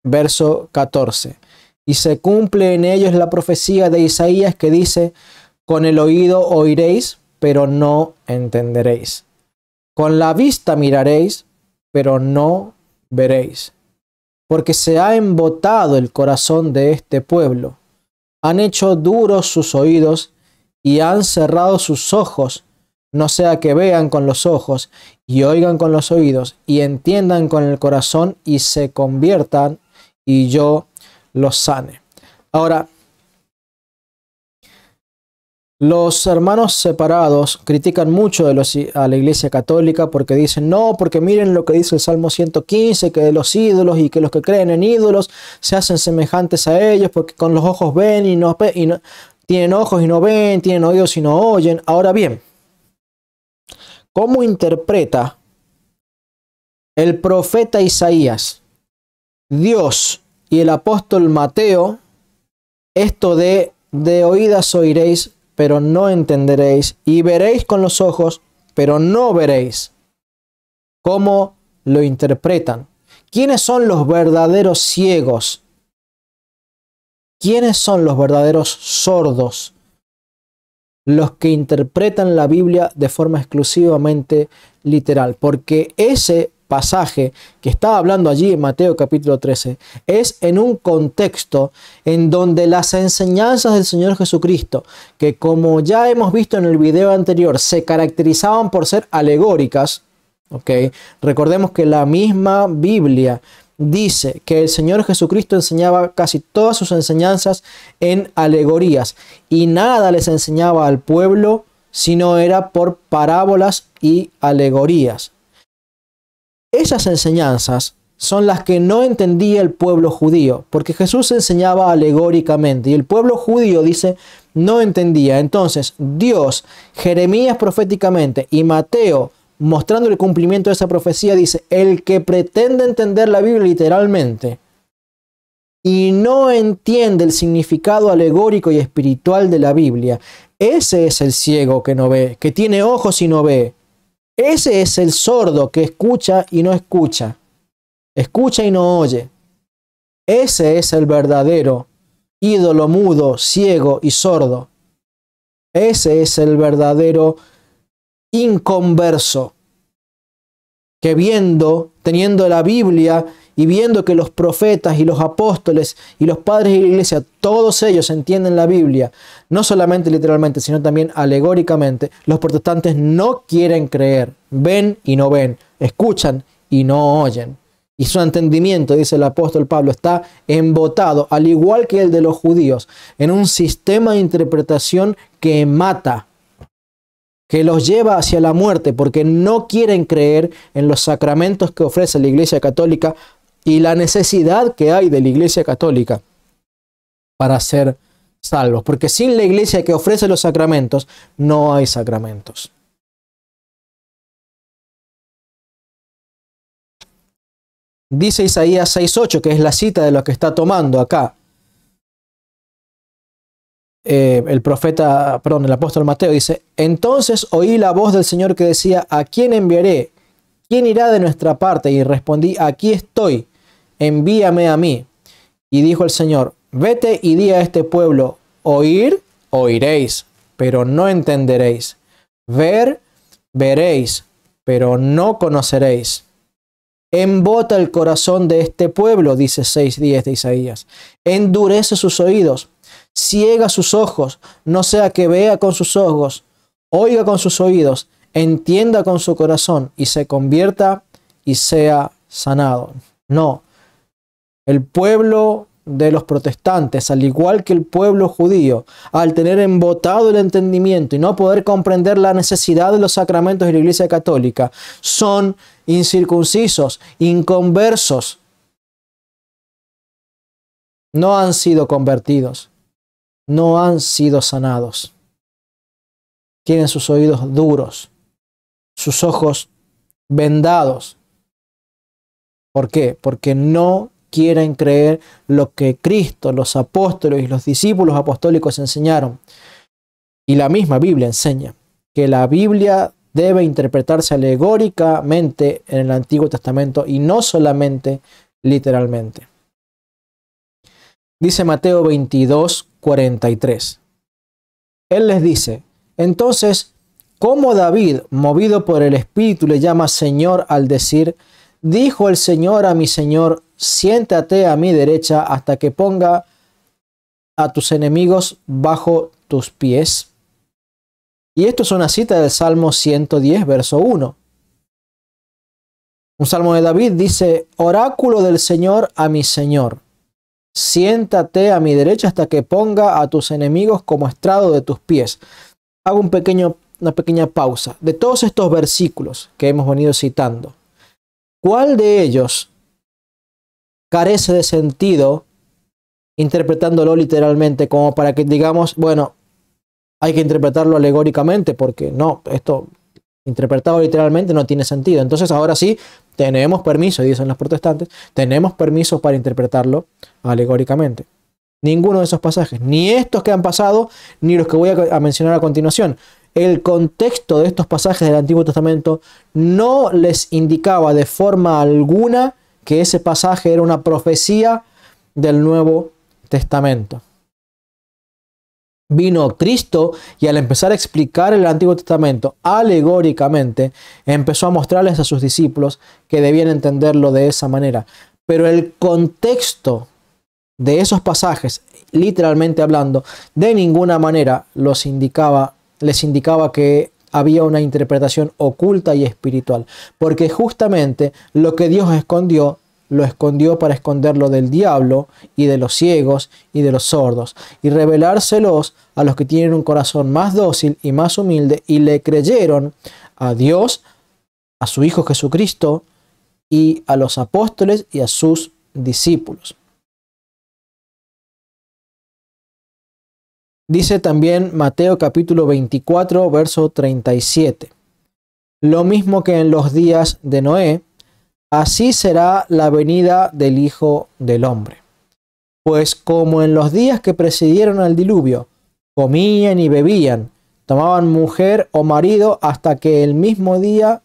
verso 14. Y se cumple en ellos la profecía de Isaías que dice: con el oído oiréis, pero no entenderéis. Con la vista miraréis, pero no veréis. Porque se ha embotado el corazón de este pueblo. Han hecho duros sus oídos y han cerrado sus ojos, no sea que vean con los ojos y oigan con los oídos y entiendan con el corazón y se conviertan y yo los sane. Ahora, los hermanos separados critican mucho a la Iglesia Católica porque dicen, no, porque miren lo que dice el Salmo 115, que de los ídolos y que los que creen en ídolos se hacen semejantes a ellos porque con los ojos ven y no tienen ojos y no ven, tienen oídos y no oyen. Ahora bien, ¿cómo interpreta el profeta Isaías, Dios y el apóstol Mateo, esto de oídas oiréis, pero no entenderéis, y veréis con los ojos, pero no veréis. ¿Cómo lo interpretan? ¿Quiénes son los verdaderos ciegos? ¿Quiénes son los verdaderos sordos? Los que interpretan la Biblia de forma exclusivamente literal, porque ese pasaje que está hablando allí en Mateo capítulo 13 es en un contexto en donde las enseñanzas del Señor Jesucristo, que como ya hemos visto en el video anterior, se caracterizaban por ser alegóricas, ¿ok? Recordemos que la misma Biblia dice que el Señor Jesucristo enseñaba casi todas sus enseñanzas en alegorías y nada les enseñaba al pueblo sino era por parábolas y alegorías. Esas enseñanzas son las que no entendía el pueblo judío, porque Jesús enseñaba alegóricamente y el pueblo judío, dice, no entendía. Entonces Dios, Jeremías proféticamente y Mateo mostrando el cumplimiento de esa profecía, dice, el que pretende entender la Biblia literalmente y no entiende el significado alegórico y espiritual de la Biblia, ese es el ciego que no ve, que tiene ojos y no ve. Ese es el sordo que escucha y no escucha, escucha y no oye. Ese es el verdadero ídolo mudo, ciego y sordo. Ese es el verdadero inconverso, que teniendo la Biblia y viendo que los profetas y los apóstoles y los padres de la iglesia, todos ellos entienden la Biblia, no solamente literalmente, sino también alegóricamente, los protestantes no quieren creer, ven y no ven, escuchan y no oyen. Y su entendimiento, dice el apóstol Pablo, está embotado, al igual que el de los judíos, en un sistema de interpretación que mata, que los lleva hacia la muerte, porque no quieren creer en los sacramentos que ofrece la Iglesia Católica y la necesidad que hay de la Iglesia Católica para ser salvos. Porque sin la Iglesia que ofrece los sacramentos, no hay sacramentos. Dice Isaías 6:8, que es la cita de lo que está tomando acá el apóstol Mateo, dice, entonces oí la voz del Señor que decía, ¿a quién enviaré? ¿Quién irá de nuestra parte? Y respondí, aquí estoy, envíame a mí. Y dijo el Señor, vete y di a este pueblo, oír, oiréis, pero no entenderéis. Ver, veréis, pero no conoceréis. Embota el corazón de este pueblo, dice 6:10 de Isaías. Endurece sus oídos. Ciega sus ojos, no sea que vea con sus ojos, oiga con sus oídos, entienda con su corazón y se convierta y sea sanado. No, el pueblo de los protestantes, al igual que el pueblo judío, al tener embotado el entendimiento y no poder comprender la necesidad de los sacramentos de la Iglesia Católica, son incircuncisos, inconversos. No han sido convertidos. No han sido sanados. Tienen sus oídos duros, sus ojos vendados. ¿Por qué? Porque no quieren creer lo que Cristo, los apóstoles y los discípulos apostólicos enseñaron. Y la misma Biblia enseña que la Biblia debe interpretarse alegóricamente en el Antiguo Testamento y no solamente literalmente. Dice Mateo 22:43. Él les dice, entonces, ¿cómo David, movido por el Espíritu, le llama Señor al decir, dijo el Señor a mi Señor, siéntate a mi derecha hasta que ponga a tus enemigos bajo tus pies? Y esto es una cita del Salmo 110, verso 1. Un salmo de David dice, oráculo del Señor a mi Señor. Siéntate a mi derecha hasta que ponga a tus enemigos como estrado de tus pies. Hago una pequeña pausa. De todos estos versículos que hemos venido citando, ¿cuál de ellos carece de sentido interpretándolo literalmente como para que digamos, bueno, hay que interpretarlo alegóricamente porque no, esto Interpretado literalmente no tiene sentido. Entonces ahora sí tenemos permiso, dicen los protestantes, tenemos permiso para interpretarlo alegóricamente. Ninguno de esos pasajes, ni estos que han pasado, ni los que voy a mencionar a continuación. El contexto de estos pasajes del Antiguo Testamento no les indicaba de forma alguna que ese pasaje era una profecía del Nuevo Testamento. Vino Cristo y al empezar a explicar el Antiguo Testamento alegóricamente, empezó a mostrarles a sus discípulos que debían entenderlo de esa manera. Pero el contexto de esos pasajes, literalmente hablando, de ninguna manera les indicaba que había una interpretación oculta y espiritual. Porque justamente lo que Dios escondió, lo escondió para esconderlo del diablo y de los ciegos y de los sordos, y revelárselos a los que tienen un corazón más dócil y más humilde y le creyeron a Dios, a su Hijo Jesucristo y a los apóstoles y a sus discípulos. Dice también Mateo capítulo 24, verso 37. Lo mismo que en los días de Noé, así será la venida del Hijo del Hombre. Pues como en los días que precedieron al diluvio, comían y bebían, tomaban mujer o marido hasta que el mismo día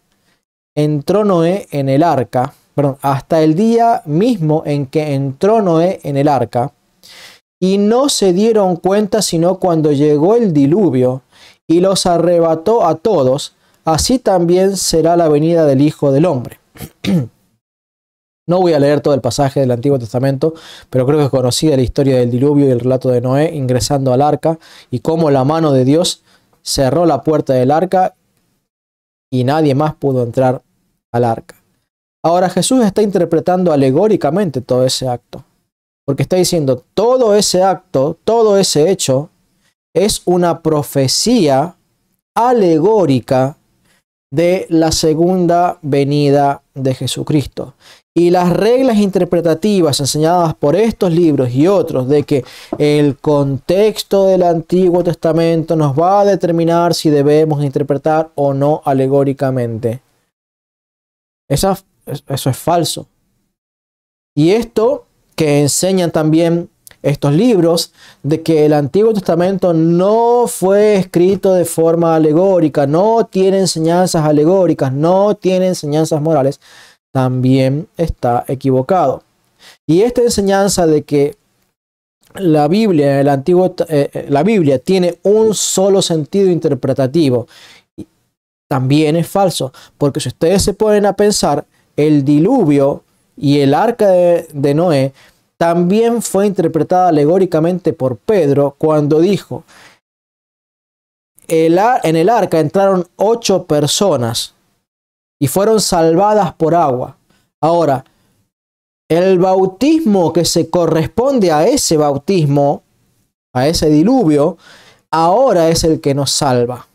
entró Noé en el arca, hasta el día mismo en que entró Noé en el arca, y no se dieron cuenta sino cuando llegó el diluvio y los arrebató a todos, así también será la venida del Hijo del Hombre. No voy a leer todo el pasaje del Antiguo Testamento, pero creo que es conocida la historia del diluvio y el relato de Noé ingresando al arca y cómo la mano de Dios cerró la puerta del arca y nadie más pudo entrar al arca. Ahora Jesús está interpretando alegóricamente todo ese acto, porque está diciendo todo ese acto, todo ese hecho es una profecía alegórica de la segunda venida de Jesucristo. Y las reglas interpretativas enseñadas por estos libros y otros de que el contexto del Antiguo Testamento nos va a determinar si debemos interpretar o no alegóricamente. Eso es falso. Y esto que enseñan también estos libros de que el Antiguo Testamento no fue escrito de forma alegórica, no tiene enseñanzas alegóricas, no tiene enseñanzas morales, también está equivocado. Y esta enseñanza de que la Biblia, la Biblia tiene un solo sentido interpretativo, también es falso, porque si ustedes se ponen a pensar, el diluvio y el arca de Noé también fue interpretada alegóricamente por Pedro cuando dijo, en el arca entraron 8 personas y fueron salvadas por agua. Ahora, el bautismo que se corresponde a ese bautismo, a ese diluvio, ahora es el que nos salva.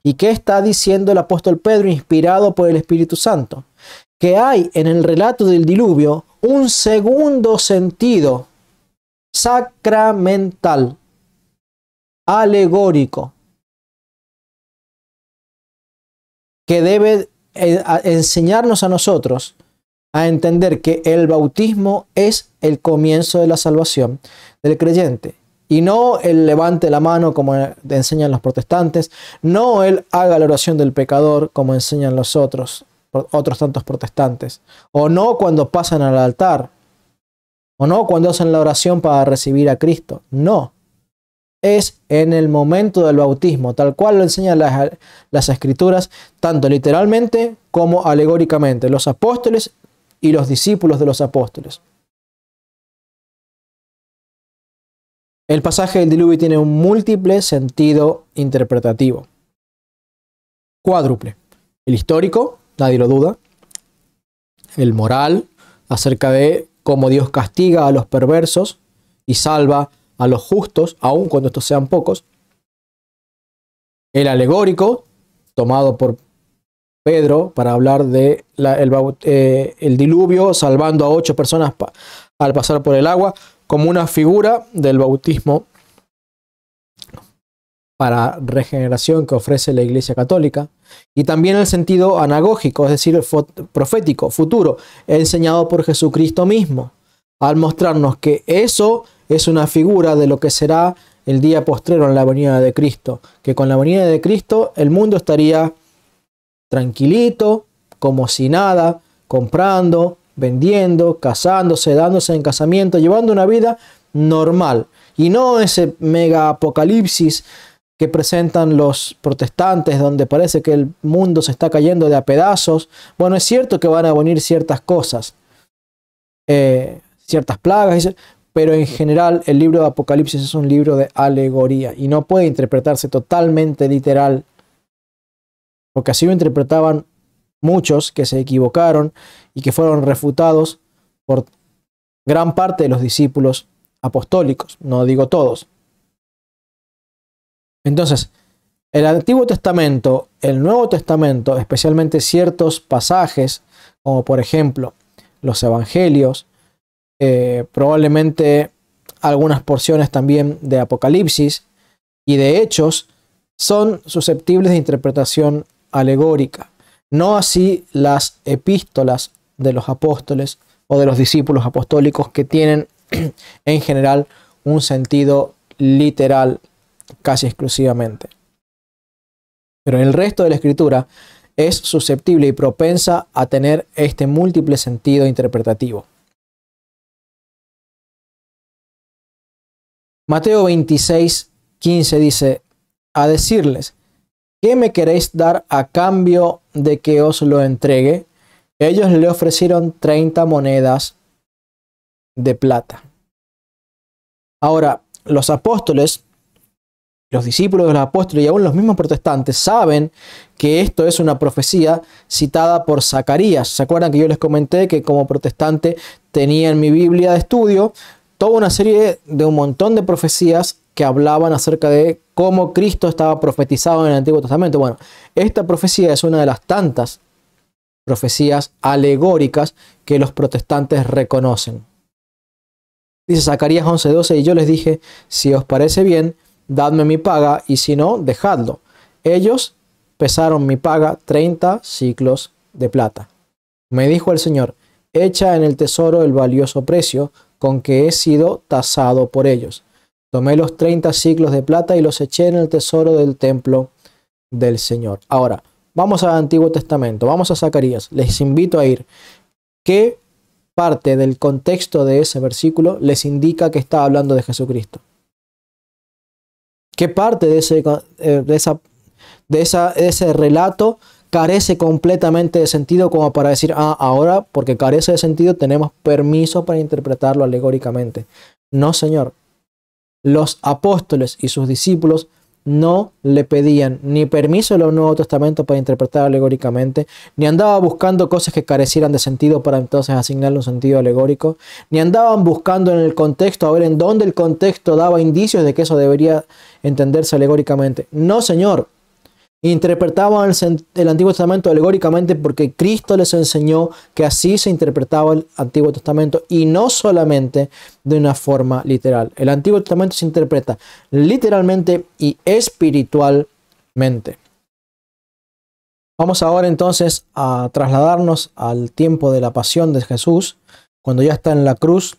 ¿Y qué está diciendo el apóstol Pedro, inspirado por el Espíritu Santo? Que hay en el relato del diluvio un segundo sentido sacramental, alegórico, que debe enseñarnos a nosotros a entender que el bautismo es el comienzo de la salvación del creyente. Y no el levante la mano como enseñan los protestantes, no el haga la oración del pecador como enseñan los otros tantos protestantes, o no cuando pasan al altar, o no cuando hacen la oración para recibir a Cristo. No, es en el momento del bautismo, tal cual lo enseñan las Escrituras, tanto literalmente como alegóricamente, los apóstoles y los discípulos de los apóstoles. El pasaje del diluvio tiene un múltiple sentido interpretativo. Cuádruple. El histórico, nadie lo duda. El moral, acerca de cómo Dios castiga a los perversos y salva a los justos, aun cuando estos sean pocos. El alegórico, tomado por Pedro para hablar de el diluvio, salvando a 8 personas al pasar por el agua, como una figura del bautismo para regeneración que ofrece la Iglesia Católica, y también el sentido anagógico, es decir, el profético, futuro, enseñado por Jesucristo mismo, al mostrarnos que eso es una figura de lo que será el día postrero en la venida de Cristo, que con la venida de Cristo el mundo estaría tranquilito, como si nada, comprando, vendiendo, casándose, dándose en casamiento, llevando una vida normal, y no ese mega apocalipsis que presentan los protestantes, donde parece que el mundo se está cayendo de a pedazos. Bueno, es cierto que van a venir ciertas cosas, ciertas plagas, pero en general el libro de Apocalipsis es un libro de alegoría y no puede interpretarse totalmente literal, porque así lo interpretaban muchos que se equivocaron y que fueron refutados por gran parte de los discípulos apostólicos, no digo todos. Entonces, el Antiguo Testamento, el Nuevo Testamento, especialmente ciertos pasajes, como por ejemplo los Evangelios, probablemente algunas porciones también de Apocalipsis y de Hechos, son susceptibles de interpretación alegórica. No así las epístolas de los apóstoles o de los discípulos apostólicos, que tienen en general un sentido literal casi exclusivamente. Pero el resto de la escritura es susceptible y propensa a tener este múltiple sentido interpretativo. Mateo 26:15 dice: a decirles, ¿qué me queréis dar a cambio de que os lo entregue? Ellos le ofrecieron 30 monedas de plata. Ahora, los apóstoles, los discípulos de los apóstoles y aún los mismos protestantes saben que esto es una profecía citada por Zacarías. ¿Se acuerdan que yo les comenté que como protestante tenía en mi Biblia de estudio toda una serie de un montón de profecías que hablaban acerca de cómo Cristo estaba profetizado en el Antiguo Testamento? Bueno, esta profecía es una de las tantas profecías alegóricas que los protestantes reconocen. Dice Zacarías 11:12: y yo les dije, si os parece bien, dadme mi paga, y si no, dejadlo. Ellos pesaron mi paga 30 siclos de plata. Me dijo el Señor: echa en el tesoro el valioso precio con que he sido tasado por ellos. Tomé los 30 siclos de plata y los eché en el tesoro del templo del Señor. Ahora, vamos al Antiguo Testamento, vamos a Zacarías. Les invito a ir. ¿Qué parte del contexto de ese versículo les indica que está hablando de Jesucristo? ¿Qué parte de ese relato carece completamente de sentido como para decir, ahora porque carece de sentido tenemos permiso para interpretarlo alegóricamente? No, señor. Los apóstoles y sus discípulos no le pedían ni permiso en el Nuevo Testamento para interpretar alegóricamente, ni andaba buscando cosas que carecieran de sentido para entonces asignarle un sentido alegórico, ni andaban buscando en el contexto a ver en dónde el contexto daba indicios de que eso debería entenderse alegóricamente. No, señor. Interpretaban el Antiguo Testamento alegóricamente porque Cristo les enseñó que así se interpretaba el Antiguo Testamento, y no solamente de una forma literal. El Antiguo Testamento se interpreta literalmente y espiritualmente. Vamos ahora entonces a trasladarnos al tiempo de la pasión de Jesús, cuando ya está en la cruz.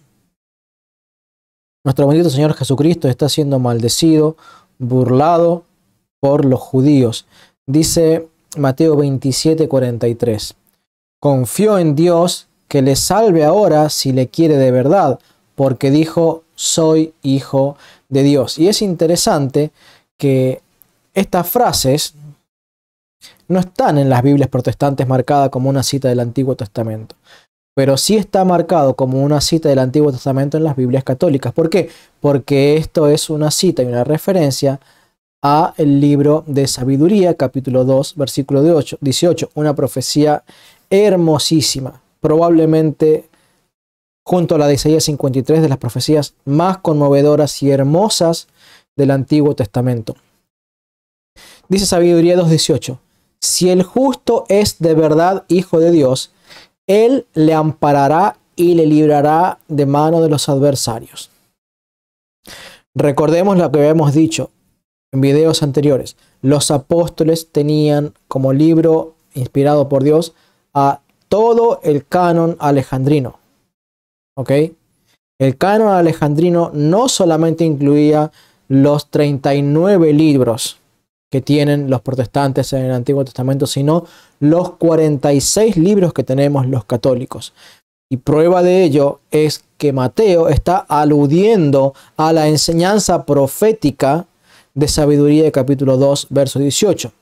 Nuestro bendito Señor Jesucristo está siendo maldecido, burlado por los judíos. Dice Mateo 27:43: confió en Dios que le salve ahora si le quiere de verdad, porque dijo, soy hijo de Dios. Y es interesante que estas frases no están en las Biblias protestantes marcadas como una cita del Antiguo Testamento, pero sí está marcado como una cita del Antiguo Testamento en las Biblias católicas. ¿Por qué? Porque esto es una cita y una referencia a el libro de Sabiduría, capítulo 2, versículo 18, una profecía hermosísima, probablemente junto a la de Isaías 53, de las profecías más conmovedoras y hermosas del Antiguo Testamento. Dice Sabiduría 2:18: si el justo es de verdad hijo de Dios, él le amparará y le librará de mano de los adversarios. Recordemos lo que habíamos dicho. en videos anteriores, los apóstoles tenían como libro inspirado por Dios a todo el canon alejandrino. ¿Ok? El canon alejandrino no solamente incluía los 39 libros que tienen los protestantes en el Antiguo Testamento, sino los 46 libros que tenemos los católicos. Y prueba de ello es que Mateo está aludiendo a la enseñanza profética de Sabiduría de capítulo 2, verso 18,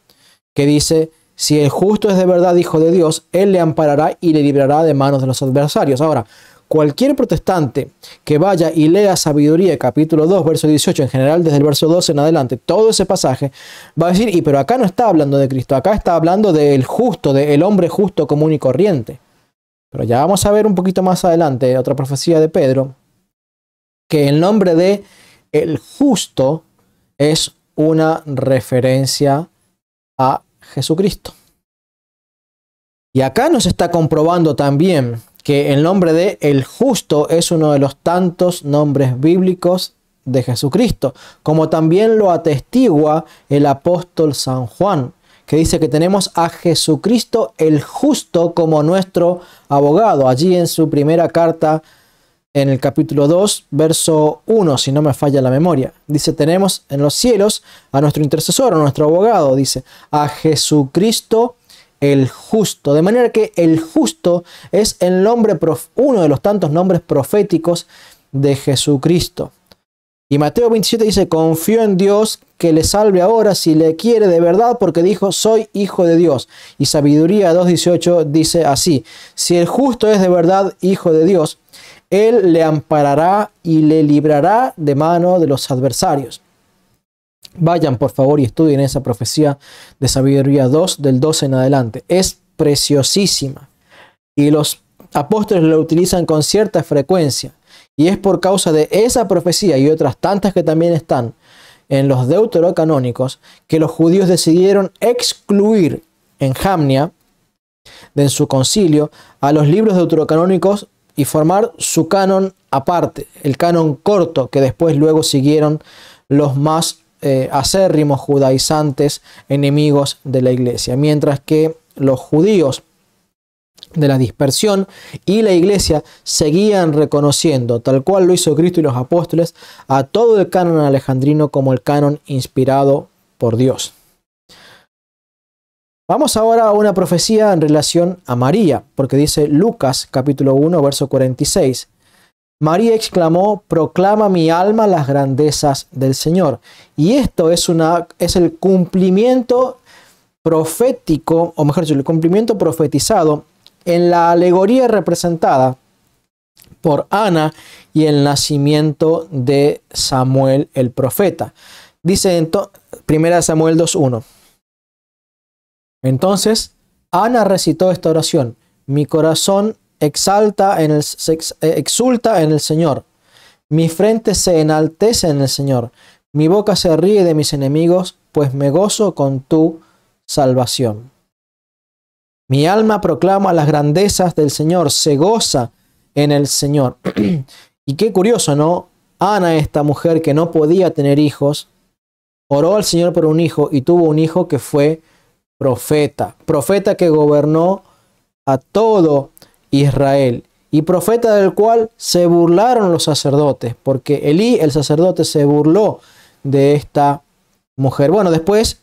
que dice: si el justo es de verdad hijo de Dios, él le amparará y le librará de manos de los adversarios. Ahora, cualquier protestante que vaya y lea Sabiduría capítulo 2, verso 18, en general desde el verso 12 en adelante, todo ese pasaje, va a decir: pero acá no está hablando de Cristo, acá está hablando del justo, del hombre justo común y corriente. Pero ya vamos a ver un poquito más adelante, otra profecía de Pedro, que el nombre de el justo es una referencia a Jesucristo. Y acá nos está comprobando también que el nombre de el justo es uno de los tantos nombres bíblicos de Jesucristo, como también lo atestigua el apóstol San Juan, que dice que tenemos a Jesucristo el justo como nuestro abogado. Allí en su primera carta, en el capítulo 2, verso 1, si no me falla la memoria, dice: tenemos en los cielos a nuestro intercesor, a nuestro abogado, dice, a Jesucristo el justo. De manera que el justo es el nombre, uno de los tantos nombres proféticos de Jesucristo. Y Mateo 27 dice: confío en Dios que le salve ahora si le quiere de verdad, porque dijo: soy hijo de Dios. Y Sabiduría 2.18 dice así: si el justo es de verdad hijo de Dios, él le amparará y le librará de mano de los adversarios. Vayan por favor y estudien esa profecía de Sabiduría 2 del 12 en adelante. Es preciosísima y los apóstoles la utilizan con cierta frecuencia. Y es por causa de esa profecía y otras tantas que también están en los deuterocanónicos que los judíos decidieron excluir en Jamnia, en su concilio, a los libros deuterocanónicos y formar su canon aparte, el canon corto, que después luego siguieron los más acérrimos judaizantes enemigos de la iglesia. Mientras que los judíos de la dispersión y la iglesia seguían reconociendo, tal cual lo hizo Cristo y los apóstoles, a todo el canon alejandrino como el canon inspirado por Dios. Vamos ahora a una profecía en relación a María, porque dice Lucas capítulo 1 verso 46: María exclamó: proclama mi alma las grandezas del Señor. Y esto es el cumplimiento profético, o mejor dicho, el cumplimiento profetizado en la alegoría representada por Ana y el nacimiento de Samuel el profeta. Dice en 1 Samuel 2.1: entonces Ana recitó esta oración: mi corazón exulta en el Señor, mi frente se enaltece en el Señor, mi boca se ríe de mis enemigos, pues me gozo con tu salvación. Mi alma proclama las grandezas del Señor, se goza en el Señor. Y qué curioso, ¿no? Ana, esta mujer que no podía tener hijos, oró al Señor por un hijo y tuvo un hijo que fue profeta. Profeta que gobernó a todo Israel. Y profeta del cual se burlaron los sacerdotes, porque Elí, el sacerdote, se burló de esta mujer. Bueno, después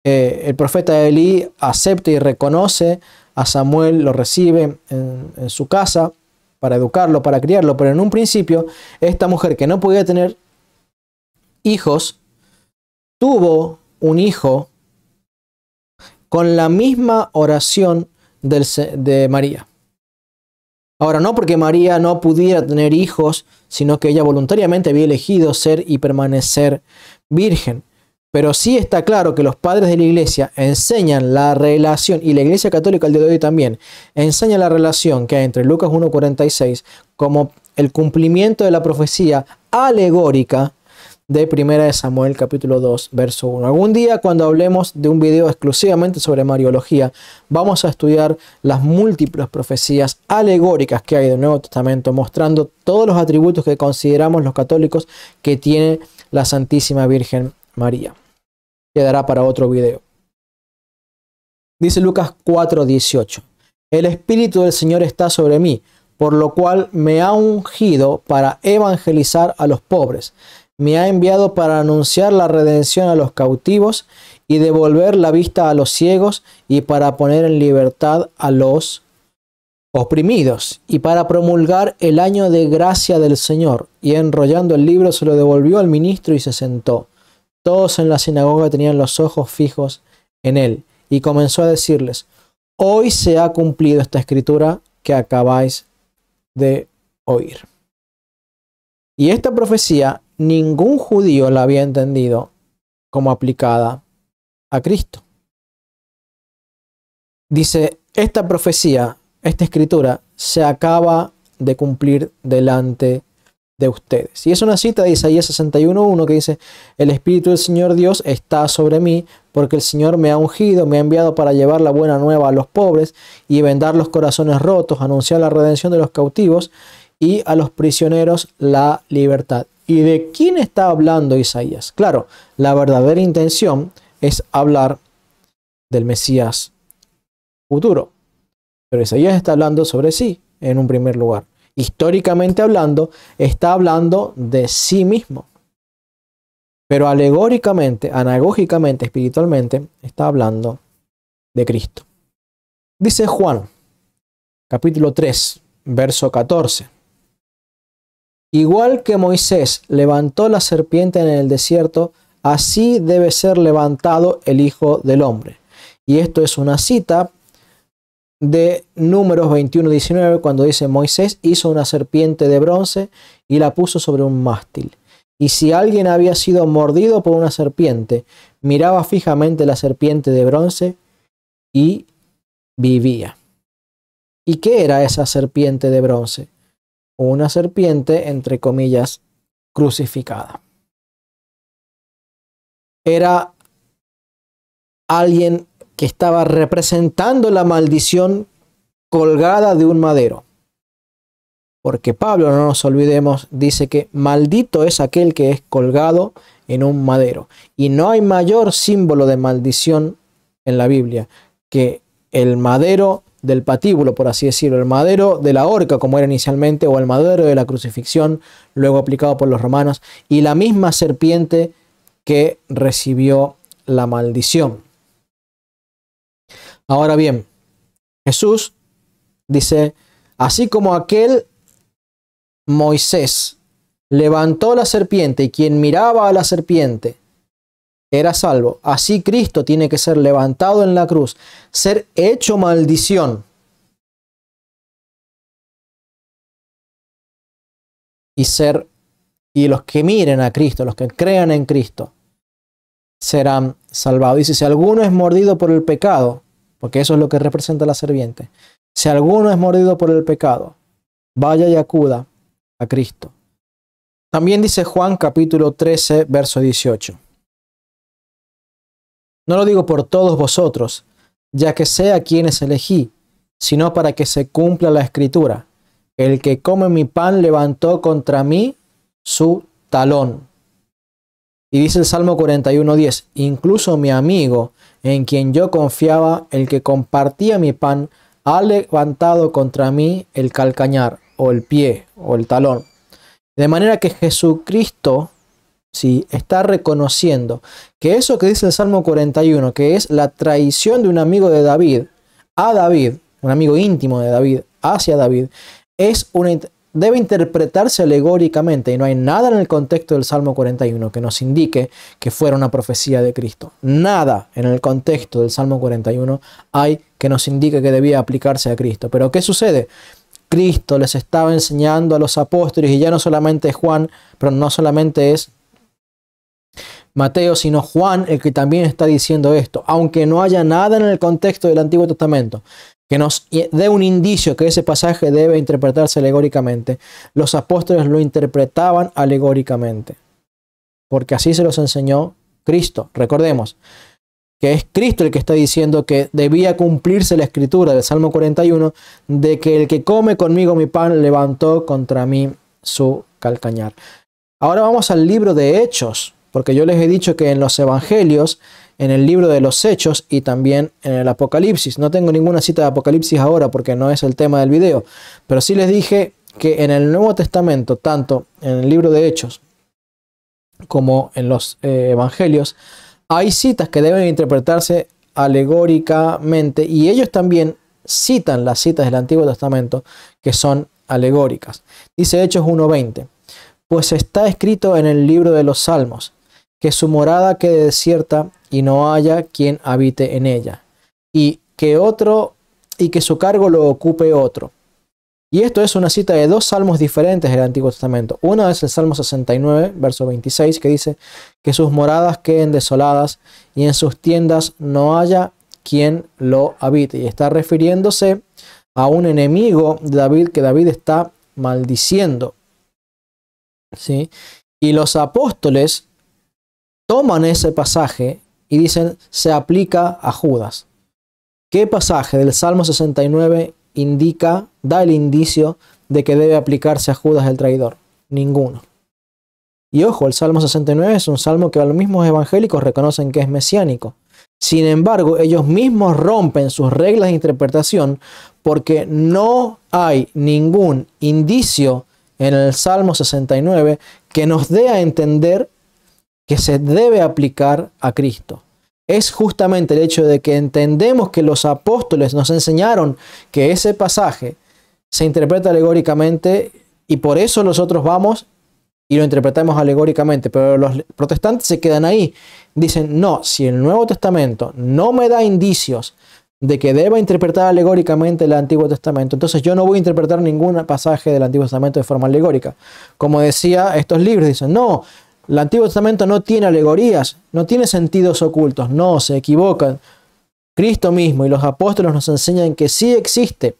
el profeta Elí acepta y reconoce a Samuel, lo recibe en su casa para educarlo, para criarlo, pero en un principio esta mujer que no podía tener hijos, tuvo un hijo con la misma oración de María. Ahora, no porque María no pudiera tener hijos, sino que ella voluntariamente había elegido ser y permanecer virgen. Pero sí está claro que los padres de la iglesia enseñan la relación, y la iglesia católica al día de hoy también, enseña la relación que hay entre Lucas 1.46 como el cumplimiento de la profecía alegórica de 1 Samuel capítulo 2, verso 1. Algún día, cuando hablemos de un video exclusivamente sobre Mariología, vamos a estudiar las múltiples profecías alegóricas que hay del Nuevo Testamento, mostrando todos los atributos que consideramos los católicos que tiene la Santísima Virgen María. Quedará para otro video. Dice Lucas 4:18. El Espíritu del Señor está sobre mí, por lo cual me ha ungido para evangelizar a los pobres. Me ha enviado para anunciar la redención a los cautivos y devolver la vista a los ciegos y para poner en libertad a los oprimidos y para promulgar el año de gracia del Señor. Y enrollando el libro se lo devolvió al ministro y se sentó. Todos en la sinagoga tenían los ojos fijos en él y comenzó a decirles: hoy se ha cumplido esta escritura que acabáis de oír. Y esta profecía ningún judío la había entendido como aplicada a Cristo. Dice, esta profecía, esta escritura se acaba de cumplir delante de ustedes. Y es una cita de Isaías 61:1 que dice: el Espíritu del Señor Dios está sobre mí, porque el Señor me ha ungido, me ha enviado para llevar la buena nueva a los pobres y vendar los corazones rotos, anunciar la redención de los cautivos y a los prisioneros la libertad. ¿Y de quién está hablando Isaías? Claro, la verdadera intención es hablar del Mesías futuro. Pero Isaías está hablando sobre sí en un primer lugar. Históricamente hablando, está hablando de sí mismo. Pero alegóricamente, anagógicamente, espiritualmente, está hablando de Cristo. Dice Juan, capítulo 3, verso 14. Igual que Moisés levantó la serpiente en el desierto, así debe ser levantado el Hijo del Hombre. Y esto es una cita de Números 21:19, cuando dice: Moisés hizo una serpiente de bronce y la puso sobre un mástil. Y si alguien había sido mordido por una serpiente, miraba fijamente la serpiente de bronce y vivía. ¿Y qué era esa serpiente de bronce? Una serpiente, entre comillas, crucificada. Era alguien que estaba representando la maldición colgada de un madero. Porque Pablo, no nos olvidemos, dice que maldito es aquel que es colgado en un madero. Y no hay mayor símbolo de maldición en la Biblia que el madero del patíbulo, por así decirlo, el madero de la horca, como era inicialmente, o el madero de la crucifixión, luego aplicado por los romanos, y la misma serpiente que recibió la maldición. Ahora bien, Jesús dice: así como aquel Moisés levantó la serpiente y quien miraba a la serpiente era salvo, así Cristo tiene que ser levantado en la cruz, ser hecho maldición y los que miren a Cristo, los que crean en Cristo, serán salvados. Dice: si alguno es mordido por el pecado, porque eso es lo que representa la serpiente, si alguno es mordido por el pecado, vaya y acuda a Cristo. También dice Juan capítulo 13, verso 18. No lo digo por todos vosotros, ya que sé a quienes elegí, sino para que se cumpla la escritura. El que come mi pan levantó contra mí su talón. Y dice el Salmo 41:10, incluso mi amigo, en quien yo confiaba, el que compartía mi pan, ha levantado contra mí el calcañar, o el pie, o el talón. De manera que Jesucristo, sí, está reconociendo que eso que dice el Salmo 41, que es la traición de un amigo de David a David, un amigo íntimo de David hacia David, debe interpretarse alegóricamente, y no hay nada en el contexto del Salmo 41 que nos indique que fuera una profecía de Cristo. Nada en el contexto del Salmo 41 hay que nos indique que debía aplicarse a Cristo. Pero ¿qué sucede? Cristo les estaba enseñando a los apóstoles, y ya no solamente es Juan, pero no solamente es Mateo, sino Juan el que también está diciendo esto, aunque no haya nada en el contexto del Antiguo Testamento que nos dé un indicio que ese pasaje debe interpretarse alegóricamente. Los apóstoles lo interpretaban alegóricamente, porque así se los enseñó Cristo. Recordemos que es Cristo el que está diciendo que debía cumplirse la escritura del Salmo 41, de que el que come conmigo mi pan levantó contra mí su calcañar. Ahora vamos al libro de Hechos, porque yo les he dicho que en los evangelios, en el libro de los Hechos y también en el Apocalipsis, no tengo ninguna cita de Apocalipsis ahora porque no es el tema del video, pero sí les dije que en el Nuevo Testamento, tanto en el libro de Hechos como en los evangelios, hay citas que deben interpretarse alegóricamente, y ellos también citan las citas del Antiguo Testamento que son alegóricas. Dice Hechos 1:20, pues está escrito en el libro de los Salmos, que su morada quede desierta y no haya quien habite en ella, y que su cargo lo ocupe otro. Y esto es una cita de dos salmos diferentes del Antiguo Testamento. Uno es el Salmo 69, verso 26, que dice que sus moradas queden desoladas y en sus tiendas no haya quien lo habite. Y está refiriéndose a un enemigo de David que David está maldiciendo, ¿sí? Y los apóstoles toman ese pasaje y dicen, se aplica a Judas. ¿Qué pasaje del Salmo 69 da el indicio de que debe aplicarse a Judas el traidor? Ninguno. Y ojo, el Salmo 69 es un salmo que a los mismos evangélicos reconocen que es mesiánico. Sin embargo, ellos mismos rompen sus reglas de interpretación porque no hay ningún indicio en el Salmo 69 que nos dé a entender que se debe aplicar a Cristo. Es justamente el hecho de que entendemos que los apóstoles nos enseñaron que ese pasaje se interpreta alegóricamente y por eso nosotros vamos y lo interpretamos alegóricamente, pero los protestantes se quedan ahí. Dicen, no, si el Nuevo Testamento no me da indicios de que deba interpretar alegóricamente el Antiguo Testamento, entonces yo no voy a interpretar ningún pasaje del Antiguo Testamento de forma alegórica. Como decía, estos libros dicen, no, el Antiguo Testamento no tiene alegorías, no tiene sentidos ocultos. No, se equivocan. Cristo mismo y los apóstoles nos enseñan que sí existe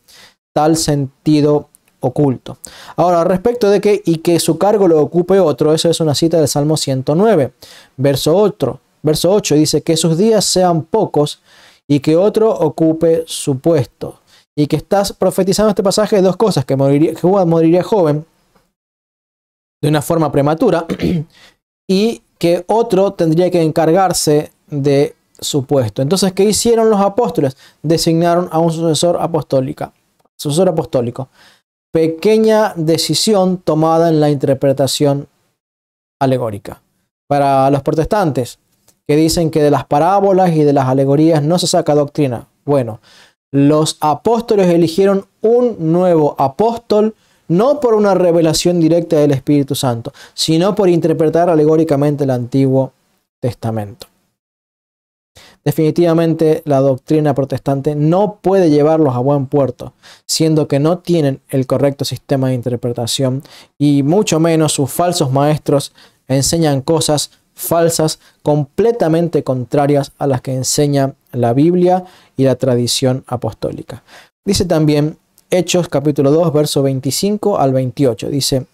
tal sentido oculto. Ahora, respecto de que su cargo lo ocupe otro, eso es una cita del Salmo 109, verso 8, dice que sus días sean pocos y que otro ocupe su puesto. Y que estás profetizando este pasaje de dos cosas, que Judas moriría joven de una forma prematura y que otro tendría que encargarse de su puesto. Entonces, ¿qué hicieron los apóstoles? Designaron a un sucesor apostólico. Pequeña decisión tomada en la interpretación alegórica. Para los protestantes, que dicen que de las parábolas y de las alegorías no se saca doctrina. Bueno, los apóstoles eligieron un nuevo apóstol, no por una revelación directa del Espíritu Santo, sino por interpretar alegóricamente el Antiguo Testamento. Definitivamente la doctrina protestante no puede llevarlos a buen puerto, siendo que no tienen el correcto sistema de interpretación y mucho menos sus falsos maestros enseñan cosas falsas completamente contrarias a las que enseña la Biblia y la tradición apostólica. Dice también Hechos capítulo 2, verso 25 al 28. Dice,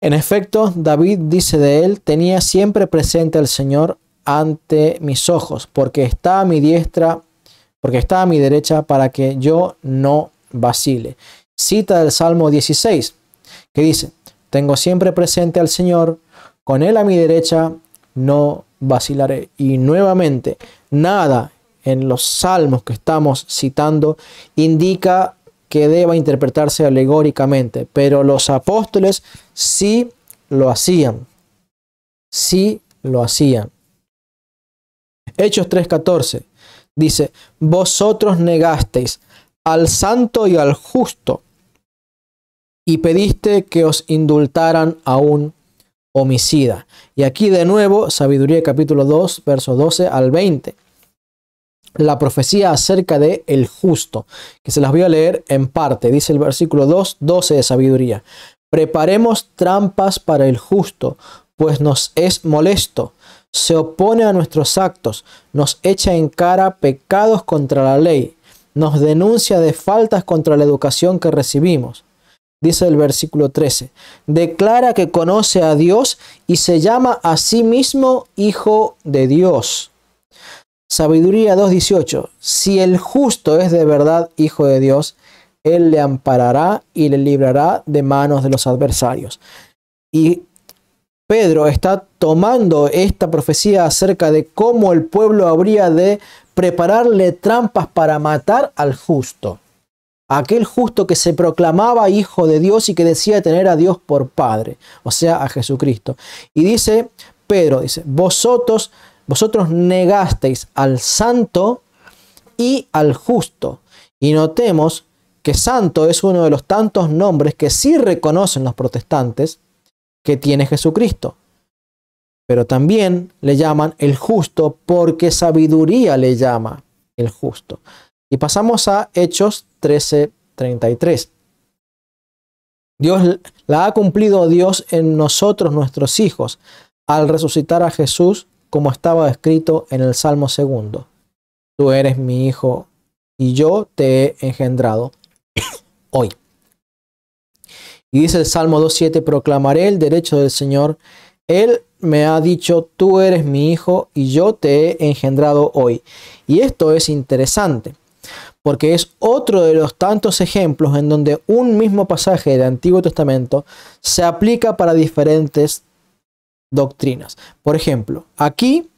en efecto, David dice de él, tenía siempre presente al Señor ante mis ojos, porque está a mi derecha para que yo no vacile. Cita del Salmo 16, que dice, tengo siempre presente al Señor, con él a mi derecha no vacilaré. Y nuevamente, nada en los salmos que estamos citando indica que deba interpretarse alegóricamente, pero los apóstoles sí lo hacían. Sí lo hacían. Hechos 3:14 dice, vosotros negasteis al santo y al justo y pediste que os indultaran a un homicida. Y aquí de nuevo, Sabiduría capítulo 2, versos 12 al 20. La profecía acerca de el justo, que se las voy a leer en parte. Dice el versículo 2:12 de Sabiduría. Preparemos trampas para el justo, pues nos es molesto. Se opone a nuestros actos, nos echa en cara pecados contra la ley, nos denuncia de faltas contra la educación que recibimos. Dice el versículo 13, declara que conoce a Dios y se llama a sí mismo Hijo de Dios. Sabiduría 2:18, si el justo es de verdad Hijo de Dios, Él le amparará y le librará de manos de los adversarios. Y Pedro está tomando esta profecía acerca de cómo el pueblo habría de prepararle trampas para matar al justo. Aquel justo que se proclamaba hijo de Dios y que decía tener a Dios por Padre, o sea, a Jesucristo. Y dice Pedro, dice, vosotros negasteis al santo y al justo. Y notemos que santo es uno de los tantos nombres que sí reconocen los protestantes que tiene Jesucristo. Pero también le llaman el justo porque sabiduría le llama el justo. Y pasamos a Hechos 13:33. Dios la ha cumplido Dios en nosotros, nuestros hijos, al resucitar a Jesús, como estaba escrito en el Salmo 2. Tú eres mi hijo y yo te he engendrado hoy. Y dice el Salmo 2:7, proclamaré el derecho del Señor. Él me ha dicho, tú eres mi hijo y yo te he engendrado hoy. Y esto es interesante, porque es otro de los tantos ejemplos en donde un mismo pasaje del Antiguo Testamento se aplica para diferentes doctrinas. Por ejemplo, aquí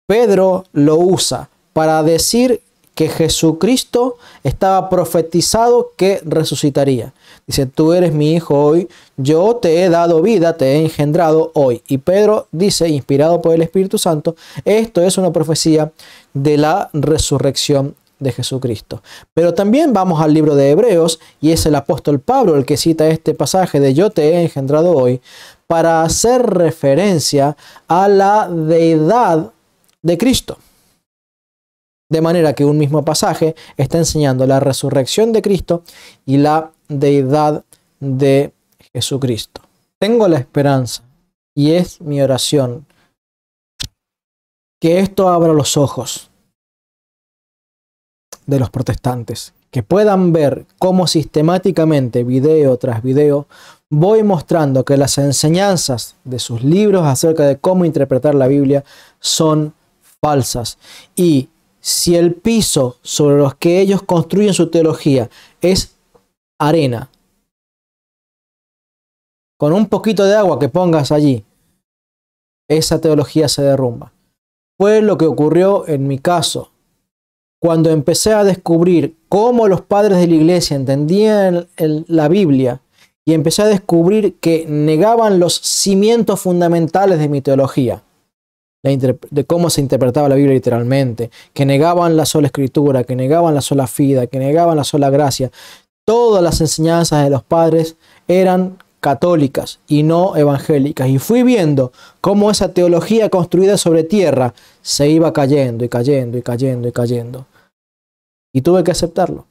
Pedro lo usa para decir que Jesucristo estaba profetizado que resucitaría. Dice, tú eres mi hijo hoy, yo te he dado vida, te he engendrado hoy. Y Pedro dice, inspirado por el Espíritu Santo, esto es una profecía de la resurrección de Jesucristo. Pero también vamos al libro de Hebreos y es el apóstol Pablo el que cita este pasaje de yo te he engendrado hoy para hacer referencia a la deidad de Cristo. De manera que un mismo pasaje está enseñando la resurrección de Cristo y la deidad de Jesucristo. Tengo la esperanza y es mi oración que esto abra los ojos de los protestantes, que puedan ver cómo sistemáticamente, video tras video, voy mostrando que las enseñanzas de sus libros acerca de cómo interpretar la Biblia son falsas. Y si el piso sobre los que ellos construyen su teología es arena, con un poquito de agua que pongas allí, esa teología se derrumba. Fue lo que ocurrió en mi caso. Cuando empecé a descubrir cómo los padres de la iglesia entendían la Biblia y empecé a descubrir que negaban los cimientos fundamentales de mi teología, de cómo se interpretaba la Biblia literalmente, que negaban la sola escritura, que negaban la sola fide, que negaban la sola gracia. Todas las enseñanzas de los padres eran católicas y no evangélicas. Y fui viendo cómo esa teología construida sobre tierra se iba cayendo y cayendo y cayendo y cayendo. Y tuve que aceptarlo.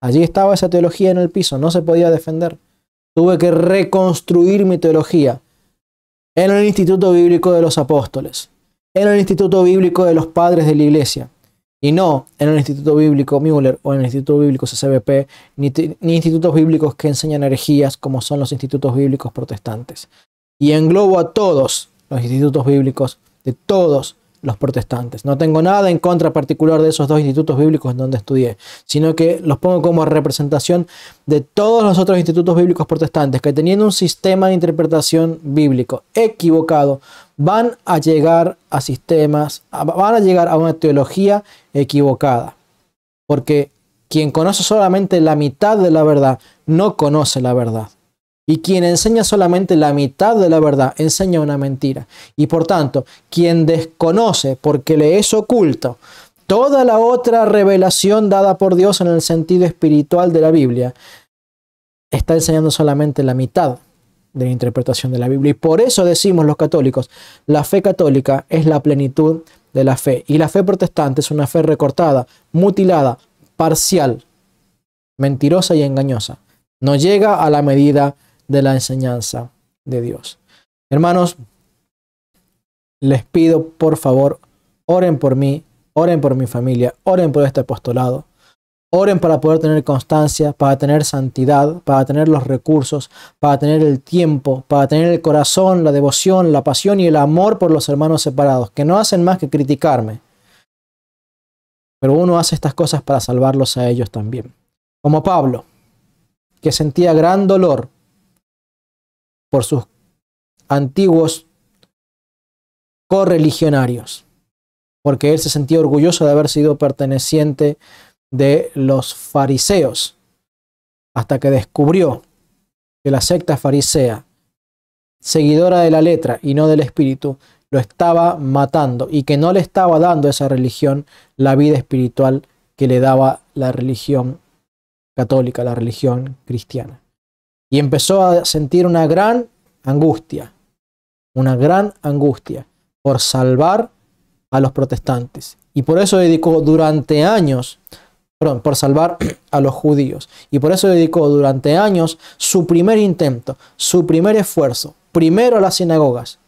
Allí estaba esa teología en el piso, no se podía defender. Tuve que reconstruir mi teología en el Instituto Bíblico de los Apóstoles, en el Instituto Bíblico de los Padres de la Iglesia, y no en el Instituto Bíblico Müller o en el Instituto Bíblico CCBP, ni institutos bíblicos que enseñan herejías como son los institutos bíblicos protestantes. Y englobo a todos los institutos bíblicos de todos los protestantes. No tengo nada en contra particular de esos dos institutos bíblicos en donde estudié, sino que los pongo como representación de todos los otros institutos bíblicos protestantes que, teniendo un sistema de interpretación bíblico equivocado, van a llegar a una teología equivocada. Porque quien conoce solamente la mitad de la verdad no conoce la verdad. Y quien enseña solamente la mitad de la verdad enseña una mentira. Y por tanto, quien desconoce porque le es oculto toda la otra revelación dada por Dios en el sentido espiritual de la Biblia, está enseñando solamente la mitad de la interpretación de la Biblia. Y por eso decimos los católicos, la fe católica es la plenitud de la fe. Y la fe protestante es una fe recortada, mutilada, parcial, mentirosa y engañosa. No llega a la medida de la enseñanza de Dios. Hermanos, les pido por favor, oren por mí, oren por mi familia, oren por este apostolado, oren para poder tener constancia, para tener santidad, para tener los recursos, para tener el tiempo, para tener el corazón, la devoción, la pasión y el amor por los hermanos separados, que no hacen más que criticarme. Pero uno hace estas cosas para salvarlos a ellos también. Como Pablo, que sentía gran dolor por sus antiguos correligionarios, porque él se sentía orgulloso de haber sido perteneciente de los fariseos, hasta que descubrió que la secta farisea, seguidora de la letra y no del espíritu, lo estaba matando y que no le estaba dando a esa religión la vida espiritual que le daba la religión católica, la religión cristiana. Y empezó a sentir una gran angustia por salvar a los protestantes. Y por eso dedicó durante años, por salvar a los judíos. Y por eso dedicó durante años su primer intento, su primer esfuerzo, primero en las sinagogas,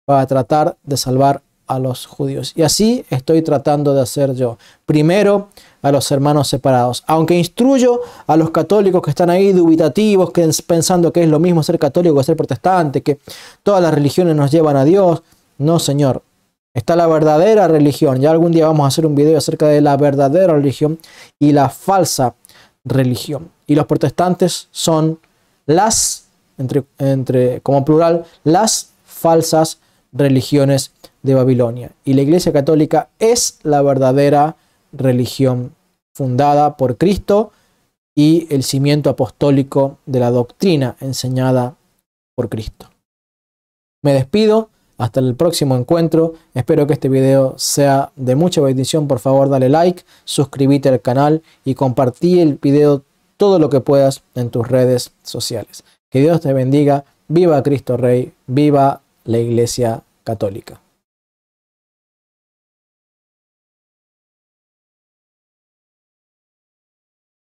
para tratar de salvar a los judíos. Y así estoy tratando de hacer yo. Primero a los hermanos separados. Aunque instruyo a los católicos que están ahí dubitativos, que pensando que es lo mismo ser católico que ser protestante, que todas las religiones nos llevan a Dios. No, señor. Está la verdadera religión. Ya algún día vamos a hacer un video acerca de la verdadera religión y la falsa religión. Y los protestantes son las, como plural, las falsas religiones de Babilonia. Y la Iglesia Católica es la verdadera religión fundada por Cristo y el cimiento apostólico de la doctrina enseñada por Cristo. Me despido. Hasta el próximo encuentro. Espero que este video sea de mucha bendición. Por favor, dale like, suscríbete al canal y compartí el video todo lo que puedas en tus redes sociales. Que Dios te bendiga. Viva Cristo Rey. Viva la Iglesia Católica.